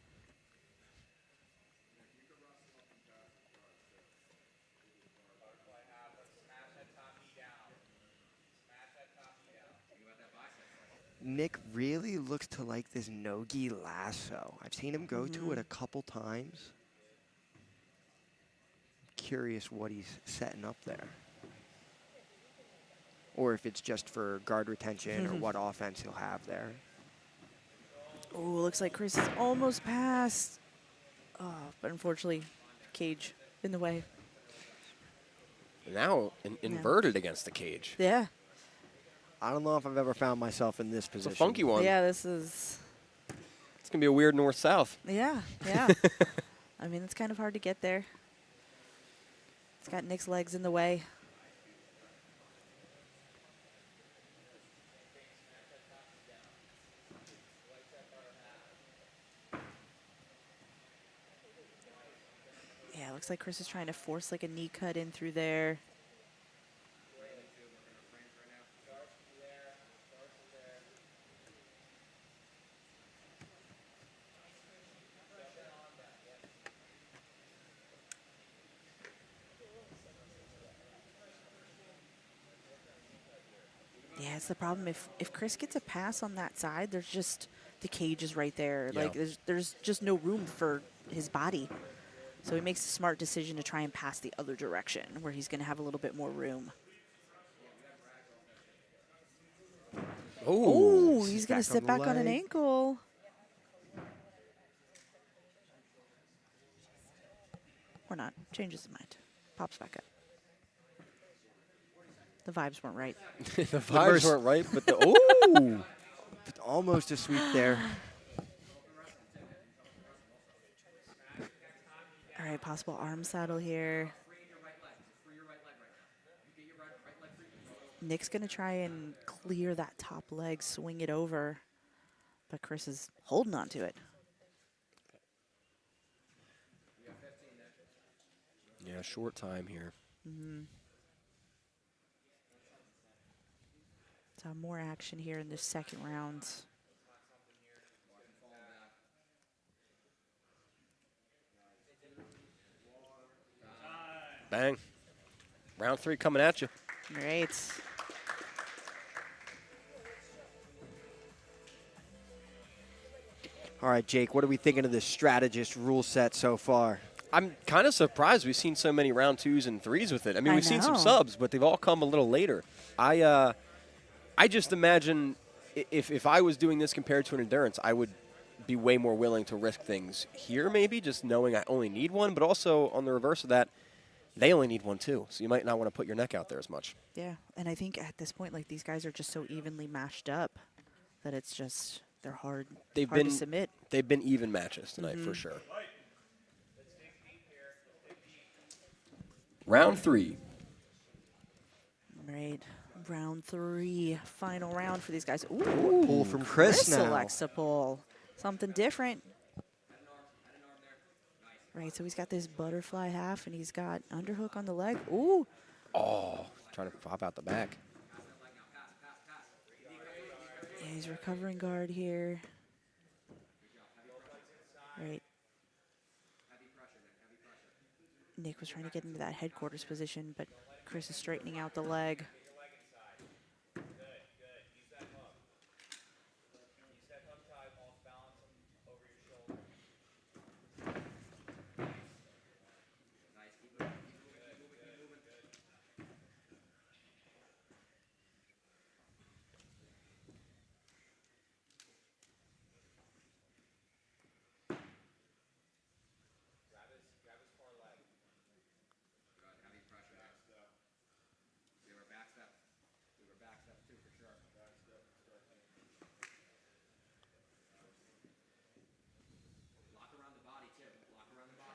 [SPEAKER 11] Nick really looks to like this no-gi lasso. I've seen him go to it a couple times. Curious what he's setting up there. Or if it's just for guard retention or what offense he'll have there.
[SPEAKER 7] Ooh, looks like Chris is almost past. Oh, but unfortunately, cage in the way.
[SPEAKER 10] Now inverted against the cage.
[SPEAKER 7] Yeah.
[SPEAKER 11] I don't know if I've ever found myself in this position.
[SPEAKER 10] It's a funky one.
[SPEAKER 7] Yeah, this is.
[SPEAKER 10] It's going to be a weird north-south.
[SPEAKER 7] Yeah, yeah. I mean, it's kind of hard to get there. It's got Nick's legs in the way. Yeah, looks like Chris is trying to force like a knee cut in through there. Yeah, it's the problem. If Chris gets a pass on that side, there's just the cage is right there.
[SPEAKER 10] Yeah.
[SPEAKER 7] Like there's just no room for his body. So he makes a smart decision to try and pass the other direction where he's going to have a little bit more room. Oh, he's going to sit back on an ankle. Or not. Changes his mind. Pops back up. The vibes weren't right.
[SPEAKER 10] The vibes weren't right, but the ooh,
[SPEAKER 11] almost a sweep there.
[SPEAKER 7] All right, possible arm saddle here. Nick's going to try and clear that top leg, swing it over, but Chris is holding on to it.
[SPEAKER 10] yeah, short time here.
[SPEAKER 7] So more action here in this second round.
[SPEAKER 10] Bang. Round 3 coming at you.
[SPEAKER 7] Great.
[SPEAKER 11] All right, Jake, what are we thinking of this strategist rule set so far?
[SPEAKER 10] I'm kind of surprised we've seen so many round 2s and 3s with it. I mean, we've seen some
[SPEAKER 7] know.
[SPEAKER 10] subs, but they've all come a little later. I just imagine if I was doing this compared to an endurance, I would be way more willing to risk things here maybe, just knowing I only need one, but also on the reverse of that, they only need one too, so you might not want to put your neck out there as much.
[SPEAKER 7] Yeah, and I think at this point, like, these guys are just so evenly matched up that it's just, they're hard to submit.
[SPEAKER 10] They've been even matches tonight for sure. Round 3.
[SPEAKER 7] Right, round 3, final round for these guys. Ooh,
[SPEAKER 11] Pull from Chris now.
[SPEAKER 7] selects a pull. Something different. Right, so he's got this butterfly half, and he's got underhook on the leg. Ooh.
[SPEAKER 10] Oh, trying to pop out the back.
[SPEAKER 7] Yeah, he's recovering guard here. Right. Nick was trying to get into that headquarters position, but Chris is straightening out the leg.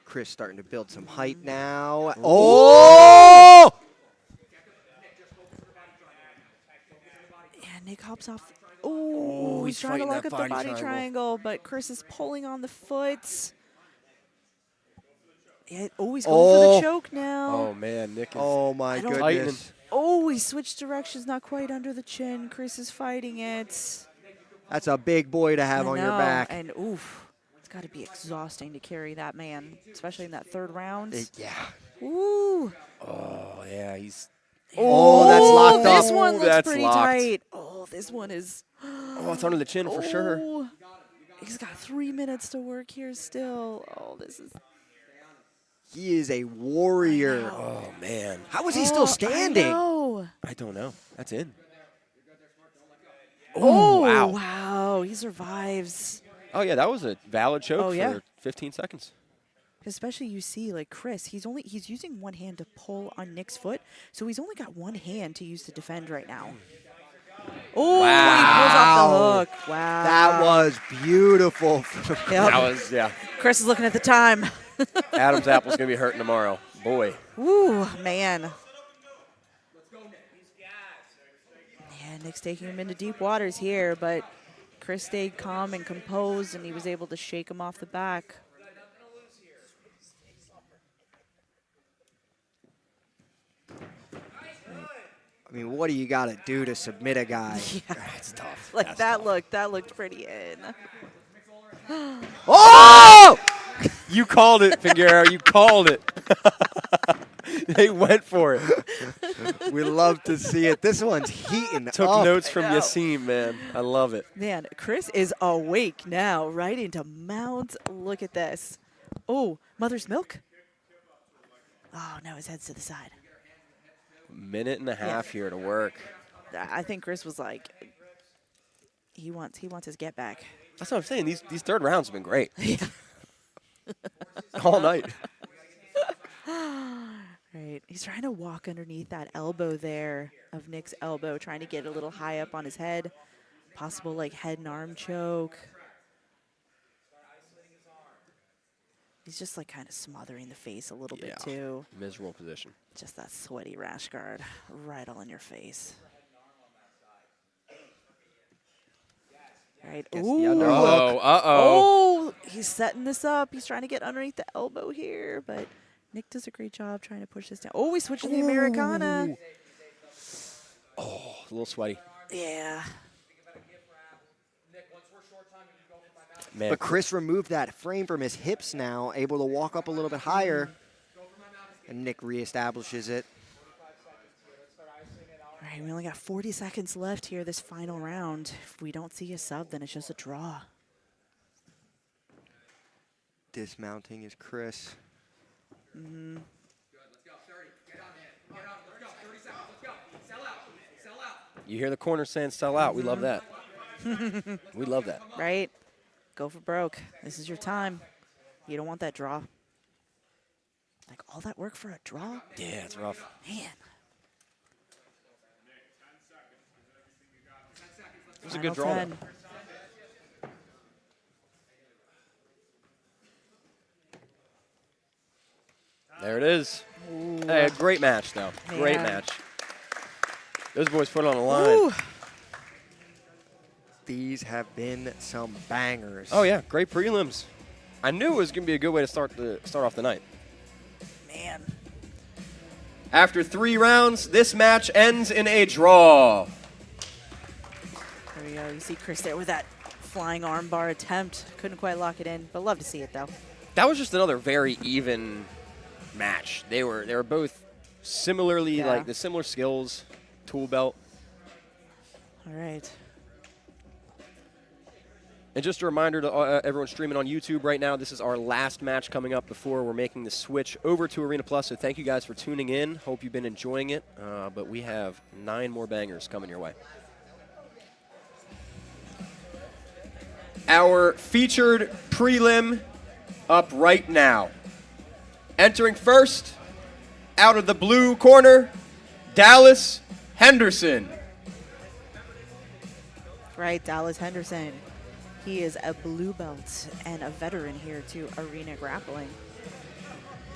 [SPEAKER 11] Chris starting to build some height now. Oh!
[SPEAKER 7] Yeah, Nick hops off. Oh, he's trying to lock up the body triangle, but Chris is pulling on the foot. Yeah, he's going for the choke now.
[SPEAKER 10] Oh, man, Nick is
[SPEAKER 11] Oh, my goodness.
[SPEAKER 7] Oh, he switched directions, not quite under the chin. Chris is fighting it.
[SPEAKER 11] That's a big boy to have on your back.
[SPEAKER 7] And oof, it's got to be exhausting to carry that man, especially in that third round.
[SPEAKER 11] Yeah.
[SPEAKER 7] Ooh.
[SPEAKER 10] Oh, yeah, he's...
[SPEAKER 11] Oh, that's locked up.
[SPEAKER 7] This one looks
[SPEAKER 10] That's
[SPEAKER 7] pretty
[SPEAKER 10] locked.
[SPEAKER 7] tight. Oh, this one is...
[SPEAKER 10] Oh, it's under the chin for sure.
[SPEAKER 7] Oh, he's got 3 minutes to work here still. Oh, this is...
[SPEAKER 11] He is a warrior.
[SPEAKER 10] Oh, man.
[SPEAKER 11] How is he still standing?
[SPEAKER 10] I don't know. That's in.
[SPEAKER 7] Oh,
[SPEAKER 10] wow.
[SPEAKER 7] Wow. He survives.
[SPEAKER 10] Oh, yeah, that was a valid choke
[SPEAKER 7] yeah.
[SPEAKER 10] for 15 seconds.
[SPEAKER 7] Especially you see, like, Chris, he's using one hand to pull on Nick's foot, so he's only got one hand to use to defend right now. Oh,
[SPEAKER 11] wow.
[SPEAKER 7] He pulls off the hook. Wow.
[SPEAKER 11] That was beautiful.
[SPEAKER 7] Yep.
[SPEAKER 10] That was, yeah.
[SPEAKER 7] Chris is looking at the time.
[SPEAKER 10] Adam's apple's going to be hurting tomorrow. Boy.
[SPEAKER 7] Ooh, man. Yeah, Nick's taking him into deep waters here, but Chris stayed calm and composed, and he was able to shake him off the back.
[SPEAKER 11] I mean, what do you got to do to submit a guy?
[SPEAKER 7] Yeah.
[SPEAKER 10] It's tough.
[SPEAKER 7] Like, that looked pretty in.
[SPEAKER 11] Oh!
[SPEAKER 10] You called it, Figueroa. You called it. They went for it.
[SPEAKER 11] We love to see it. This one's heating
[SPEAKER 10] Took
[SPEAKER 11] up.
[SPEAKER 10] notes from Yassim, man. I love it.
[SPEAKER 7] Man, Chris is awake now, right into mount. Look at this. Oh, mother's milk? Oh, no, his head's to the side.
[SPEAKER 10] Minute and a half here to work.
[SPEAKER 7] I think Chris was like, he wants his get back.
[SPEAKER 10] That's what I'm saying. These third rounds have been great.
[SPEAKER 7] Yeah.
[SPEAKER 10] All night.
[SPEAKER 7] Right. He's trying to walk underneath that elbow there of Nick's elbow, trying to get a little high up on his head. Possible, like, head and arm choke. He's just, like, kind of smothering the face a little bit, too.
[SPEAKER 10] Miserable position.
[SPEAKER 7] Just that sweaty rash guard right all in your face. Right. Ooh.
[SPEAKER 10] Uh-oh.
[SPEAKER 7] Oh, he's setting this up. He's trying to get underneath the elbow here, but Nick does a great job trying to push this down. Oh, we switched to the Americana.
[SPEAKER 10] Oh, a little sweaty.
[SPEAKER 7] Yeah.
[SPEAKER 10] Man.
[SPEAKER 11] But Chris removed that frame from his hips now, able to walk up a little bit higher. And Nick reestablishes it.
[SPEAKER 7] All right, we only got 40 seconds left here this final round. If we don't see a sub, then it's just a draw.
[SPEAKER 11] Dismounting is Chris.
[SPEAKER 7] Mm-hmm.
[SPEAKER 10] You hear the corner saying sell out. We love that. We love that.
[SPEAKER 7] Right? Go for broke. This is your time. You don't want that draw. Like, all that work for a draw?
[SPEAKER 10] Yeah, it's rough.
[SPEAKER 7] Man.
[SPEAKER 10] It was a good draw, though. There it is. Hey, a great match, though. Great match. Those boys put it on the line.
[SPEAKER 11] Ooh. These have been some bangers.
[SPEAKER 10] Oh, yeah. Great prelims. I knew it was going to be a good way to start off the night.
[SPEAKER 7] Man.
[SPEAKER 10] After 3 rounds, this match ends in a draw.
[SPEAKER 7] There we go. You see Chris there with that flying armbar attempt. Couldn't quite lock it in, but love to see it, though.
[SPEAKER 10] That was just another very even match. They were both similarly, like, the similar skills, tool belt.
[SPEAKER 7] All right.
[SPEAKER 10] And just a reminder to everyone streaming on YouTube right now, this is our last match coming up before we're making the switch over to Arena Plus. So thank you guys for tuning in. Hope you've been enjoying it. But we have 9 more bangers coming your way. Our featured prelim up right now. Entering first, out of the blue corner, Dallas Henderson.
[SPEAKER 7] Right, Dallas Henderson. He is a blue belt and a veteran here to Arena Grappling.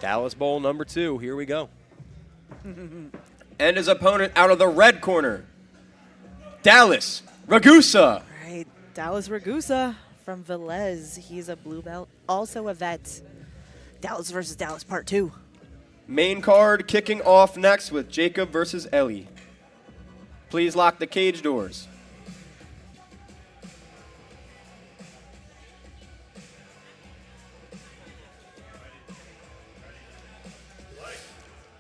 [SPEAKER 10] Dallas Bowl number 2. Here we go. And his opponent out of the red corner, Dallas Ragusa.
[SPEAKER 7] Right, Dallas Ragusa from Velez. He's a blue belt, also a vet. Dallas versus Dallas Part 2.
[SPEAKER 10] Main card kicking off next with Jacob versus Ellie. Please lock the cage doors.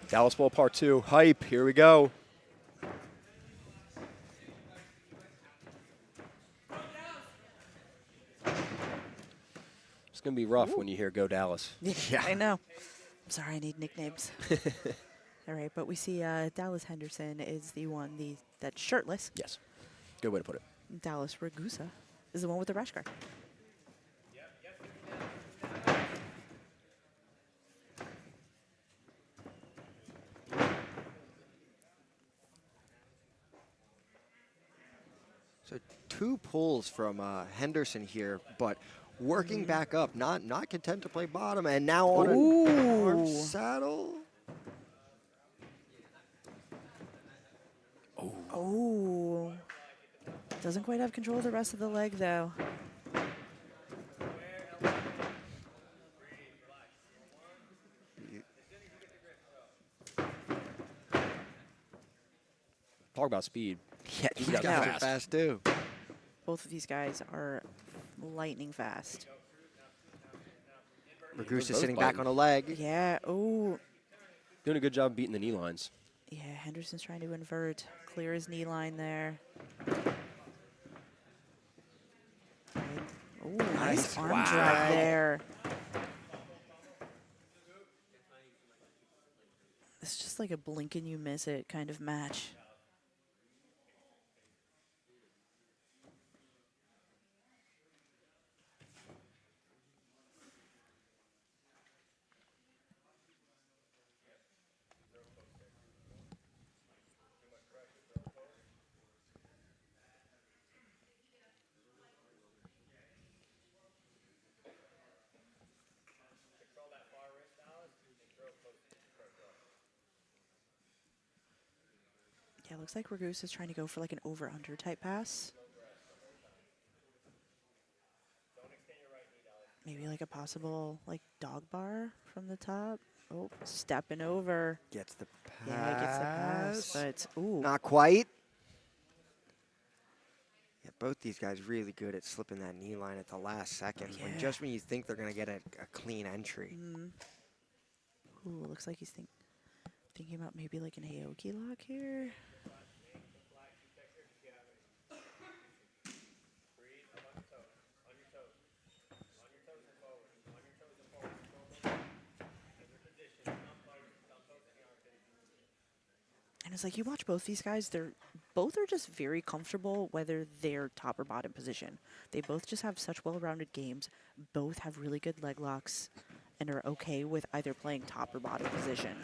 [SPEAKER 10] Dallas Bowl Part 2. Hype. Here we go. It's going to be rough when you hear Go Dallas.
[SPEAKER 7] Yeah, I know. I'm sorry, I need nicknames. All right, but we see Dallas Henderson is the one that's shirtless.
[SPEAKER 10] Yes. Good way to put it.
[SPEAKER 7] Dallas Ragusa is the one with the rash guard.
[SPEAKER 11] So 2 pulls from Henderson here, but working back up, not content to play bottom, and now on an arm saddle.
[SPEAKER 7] Oh. Doesn't quite have control of the rest of the leg, though.
[SPEAKER 10] Talk about speed.
[SPEAKER 11] Yeah, these guys are fast, too.
[SPEAKER 7] Both of these guys are lightning fast.
[SPEAKER 11] Ragusa sitting back on a leg.
[SPEAKER 7] Yeah, oh.
[SPEAKER 10] Doing a good job beating the knee lines.
[SPEAKER 7] Yeah, Henderson's trying to invert, clear his knee line there. Oh, nice arm drag there. It's just like a blink and you miss it kind of match. Yeah, looks like Ragusa is trying to go for like an over-under type pass. Maybe like a possible like dog bar from the top. Oh, stepping over.
[SPEAKER 11] Gets the pass.
[SPEAKER 7] Yeah, gets the pass, but ooh.
[SPEAKER 11] Not quite. Yeah, both these guys really good at slipping that knee line at the last second. When you think they're going to get a clean entry.
[SPEAKER 7] Ooh, looks like he's thinking. Thinking about maybe like an Aoki lock here. And it's like you watch both these guys, both are just very comfortable whether they're top or bottom position. They both just have such well-rounded games. Both have really good leg locks and are okay with either playing top or bottom position.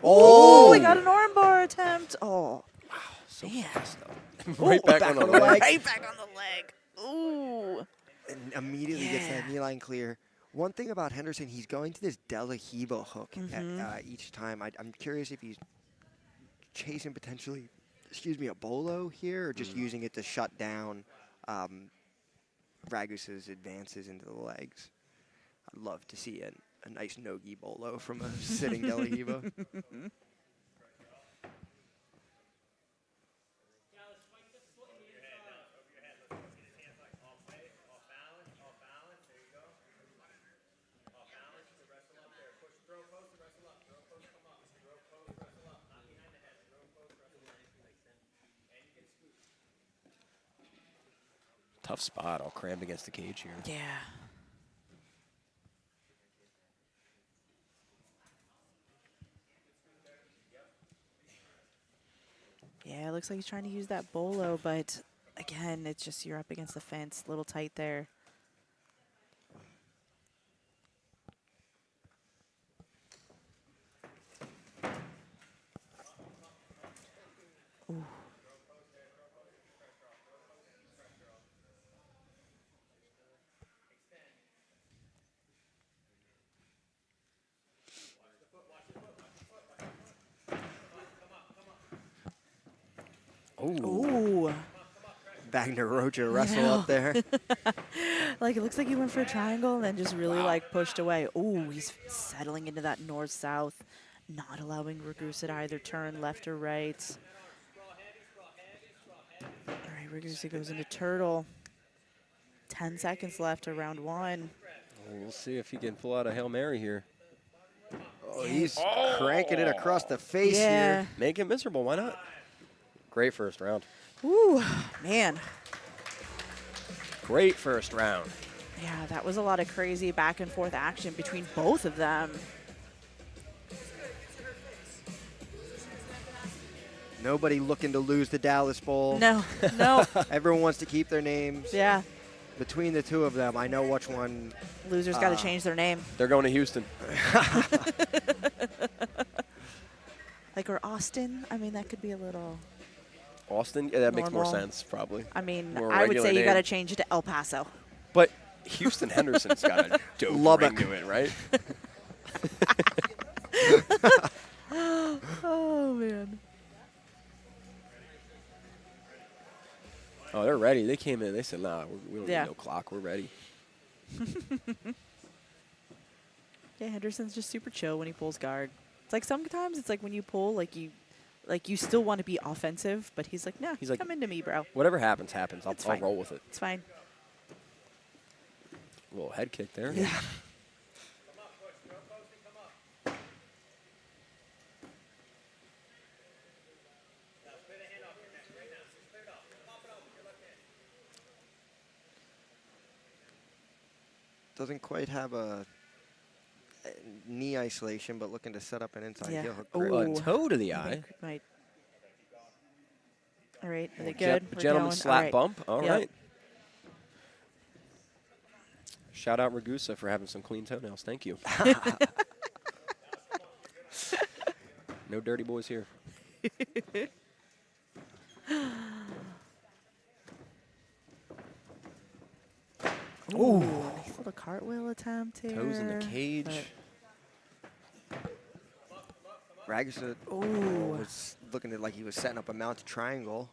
[SPEAKER 7] Oh, we got an armbar attempt. Oh,
[SPEAKER 10] Wow, so
[SPEAKER 7] man.
[SPEAKER 10] fast though. Right back on the leg.
[SPEAKER 7] Right back on the leg. Ooh.
[SPEAKER 11] And immediately gets that knee line clear. One thing about Henderson, he's going to this Delahibo hook each time. I'm curious if he's chasing potentially, a bolo here, or just using it to shut down Ragusa's advances into the legs. I'd love to see a nice no-gi bolo from a sitting Delahibo.
[SPEAKER 10] Tough spot, all crammed against the cage here.
[SPEAKER 7] Yeah. Yeah, it looks like he's trying to use that bolo, but again, it's just you're up against the fence, a little tight there. Ooh. Ooh.
[SPEAKER 11] Wagner Rocha wrestle up there.
[SPEAKER 7] Like, it looks like he went for a triangle and then just really, like, pushed away. Ooh, he's settling into that north-south, not allowing Ragusa to either turn left or right. All right, Ragusa goes into turtle. 10 seconds left of round one.
[SPEAKER 10] Well, we'll see if he can pull out a Hail Mary here.
[SPEAKER 11] Oh, he's cranking it across the face here.
[SPEAKER 10] Make it miserable, why not? Great first round.
[SPEAKER 7] Ooh, man.
[SPEAKER 10] Great first round.
[SPEAKER 7] Yeah, that was a lot of crazy back and forth action between both of them.
[SPEAKER 11] Nobody looking to lose the Dallas Bowl.
[SPEAKER 7] No, no.
[SPEAKER 11] Everyone wants to keep their names.
[SPEAKER 7] Yeah.
[SPEAKER 11] Between the two of them, I know which one.
[SPEAKER 7] Losers got to change their name.
[SPEAKER 10] They're going to Houston.
[SPEAKER 7] Like, or Austin. I mean, that could be a little...
[SPEAKER 10] Austin? Yeah, that makes more
[SPEAKER 7] normal.
[SPEAKER 10] sense, probably.
[SPEAKER 7] I mean,
[SPEAKER 10] More
[SPEAKER 7] I would
[SPEAKER 10] regular
[SPEAKER 7] say you
[SPEAKER 10] name.
[SPEAKER 7] got to change it to El Paso.
[SPEAKER 10] But Houston Henderson's got a dope
[SPEAKER 11] Lubbock.
[SPEAKER 10] ring to it, right?
[SPEAKER 7] Oh, man.
[SPEAKER 10] Oh, they're ready. They came in. They said, nah, we don't
[SPEAKER 7] Yeah.
[SPEAKER 10] need no clock. We're ready.
[SPEAKER 7] Yeah, Henderson's just super chill when he pulls guard. It's like sometimes it's like when you pull, like you still want to be offensive, but he's like, no,
[SPEAKER 10] He's like,
[SPEAKER 7] come into me, bro.
[SPEAKER 10] Whatever happens, happens. I'll
[SPEAKER 7] fine.
[SPEAKER 10] roll with it.
[SPEAKER 7] It's fine.
[SPEAKER 10] A little head kick there.
[SPEAKER 7] Yeah.
[SPEAKER 11] Doesn't quite have a knee isolation, but looking to set up an inside
[SPEAKER 7] Yeah.
[SPEAKER 11] heel hook.
[SPEAKER 7] Ooh.
[SPEAKER 11] grip.
[SPEAKER 10] A toe to the
[SPEAKER 7] I
[SPEAKER 10] eye.
[SPEAKER 7] think might. All right, are they
[SPEAKER 10] Gen-
[SPEAKER 7] good? We're
[SPEAKER 10] gentleman
[SPEAKER 7] going.
[SPEAKER 10] slap
[SPEAKER 7] All right.
[SPEAKER 10] bump. All
[SPEAKER 7] Yep.
[SPEAKER 10] right. Shout out Ragusa for having some clean toenails. Thank you. No dirty boys here.
[SPEAKER 7] Ooh, nice little cartwheel attempt here.
[SPEAKER 10] Toes in the cage.
[SPEAKER 11] Ragusa
[SPEAKER 7] Ooh.
[SPEAKER 11] was looking at like he was setting up a mounted triangle.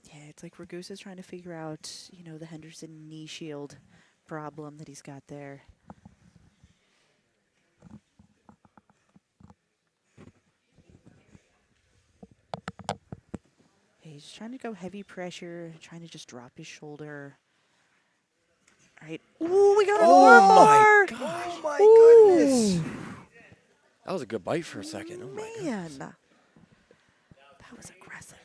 [SPEAKER 7] Yeah, it's like Ragusa's trying to figure out, you know, the Henderson knee shield problem that he's got there. He's trying to go heavy pressure, trying to just drop his shoulder. All right. Ooh, we got an armbar.
[SPEAKER 10] Oh, my goodness. That was a good bite for a second. Oh, my goodness.
[SPEAKER 7] Man. That was aggressive.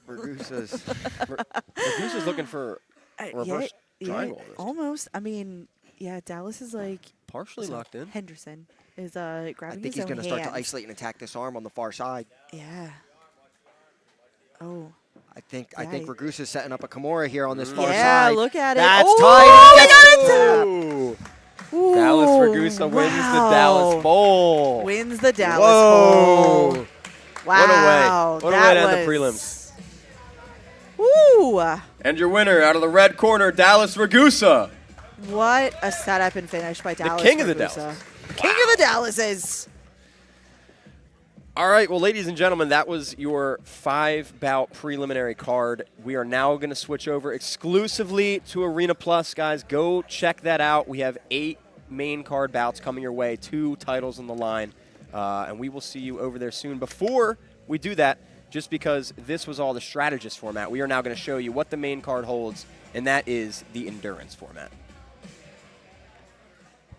[SPEAKER 10] Ragusa's looking for a reverse triangle.
[SPEAKER 7] Almost. I mean, yeah, Dallas is like
[SPEAKER 10] partially locked in.
[SPEAKER 7] Henderson is grabbing
[SPEAKER 11] I think
[SPEAKER 7] his
[SPEAKER 11] he's
[SPEAKER 7] own
[SPEAKER 11] going to start to
[SPEAKER 7] hand.
[SPEAKER 11] isolate and attack this arm on the far side.
[SPEAKER 7] Yeah. Oh.
[SPEAKER 11] I think Ragusa's setting up a Kimura here on this far side.
[SPEAKER 7] Yeah, look at it.
[SPEAKER 11] That's
[SPEAKER 7] oh,
[SPEAKER 11] tight.
[SPEAKER 7] Ooh,
[SPEAKER 10] Dallas Ragusa wins the Dallas Bowl.
[SPEAKER 7] Wins the Dallas Bowl. Wow.
[SPEAKER 10] What a way. What a way to end the prelims.
[SPEAKER 7] Woo.
[SPEAKER 10] And your winner out of the red corner, Dallas Ragusa.
[SPEAKER 7] What a setup and finish by Dallas.
[SPEAKER 10] The king of the
[SPEAKER 7] Ragusa.
[SPEAKER 10] Dallas.
[SPEAKER 7] King of the Dallases.
[SPEAKER 10] All right, well, ladies and gentlemen, that was your 5-bout preliminary card. We are now going to switch over exclusively to Arena Plus, guys. Go check that out. We have 8 main card bouts coming your way, 2 titles on the line, and we will see you over there soon. Before we do that, just because this was all the strategist format, we are now going to show you what the main card holds, and that is the endurance format.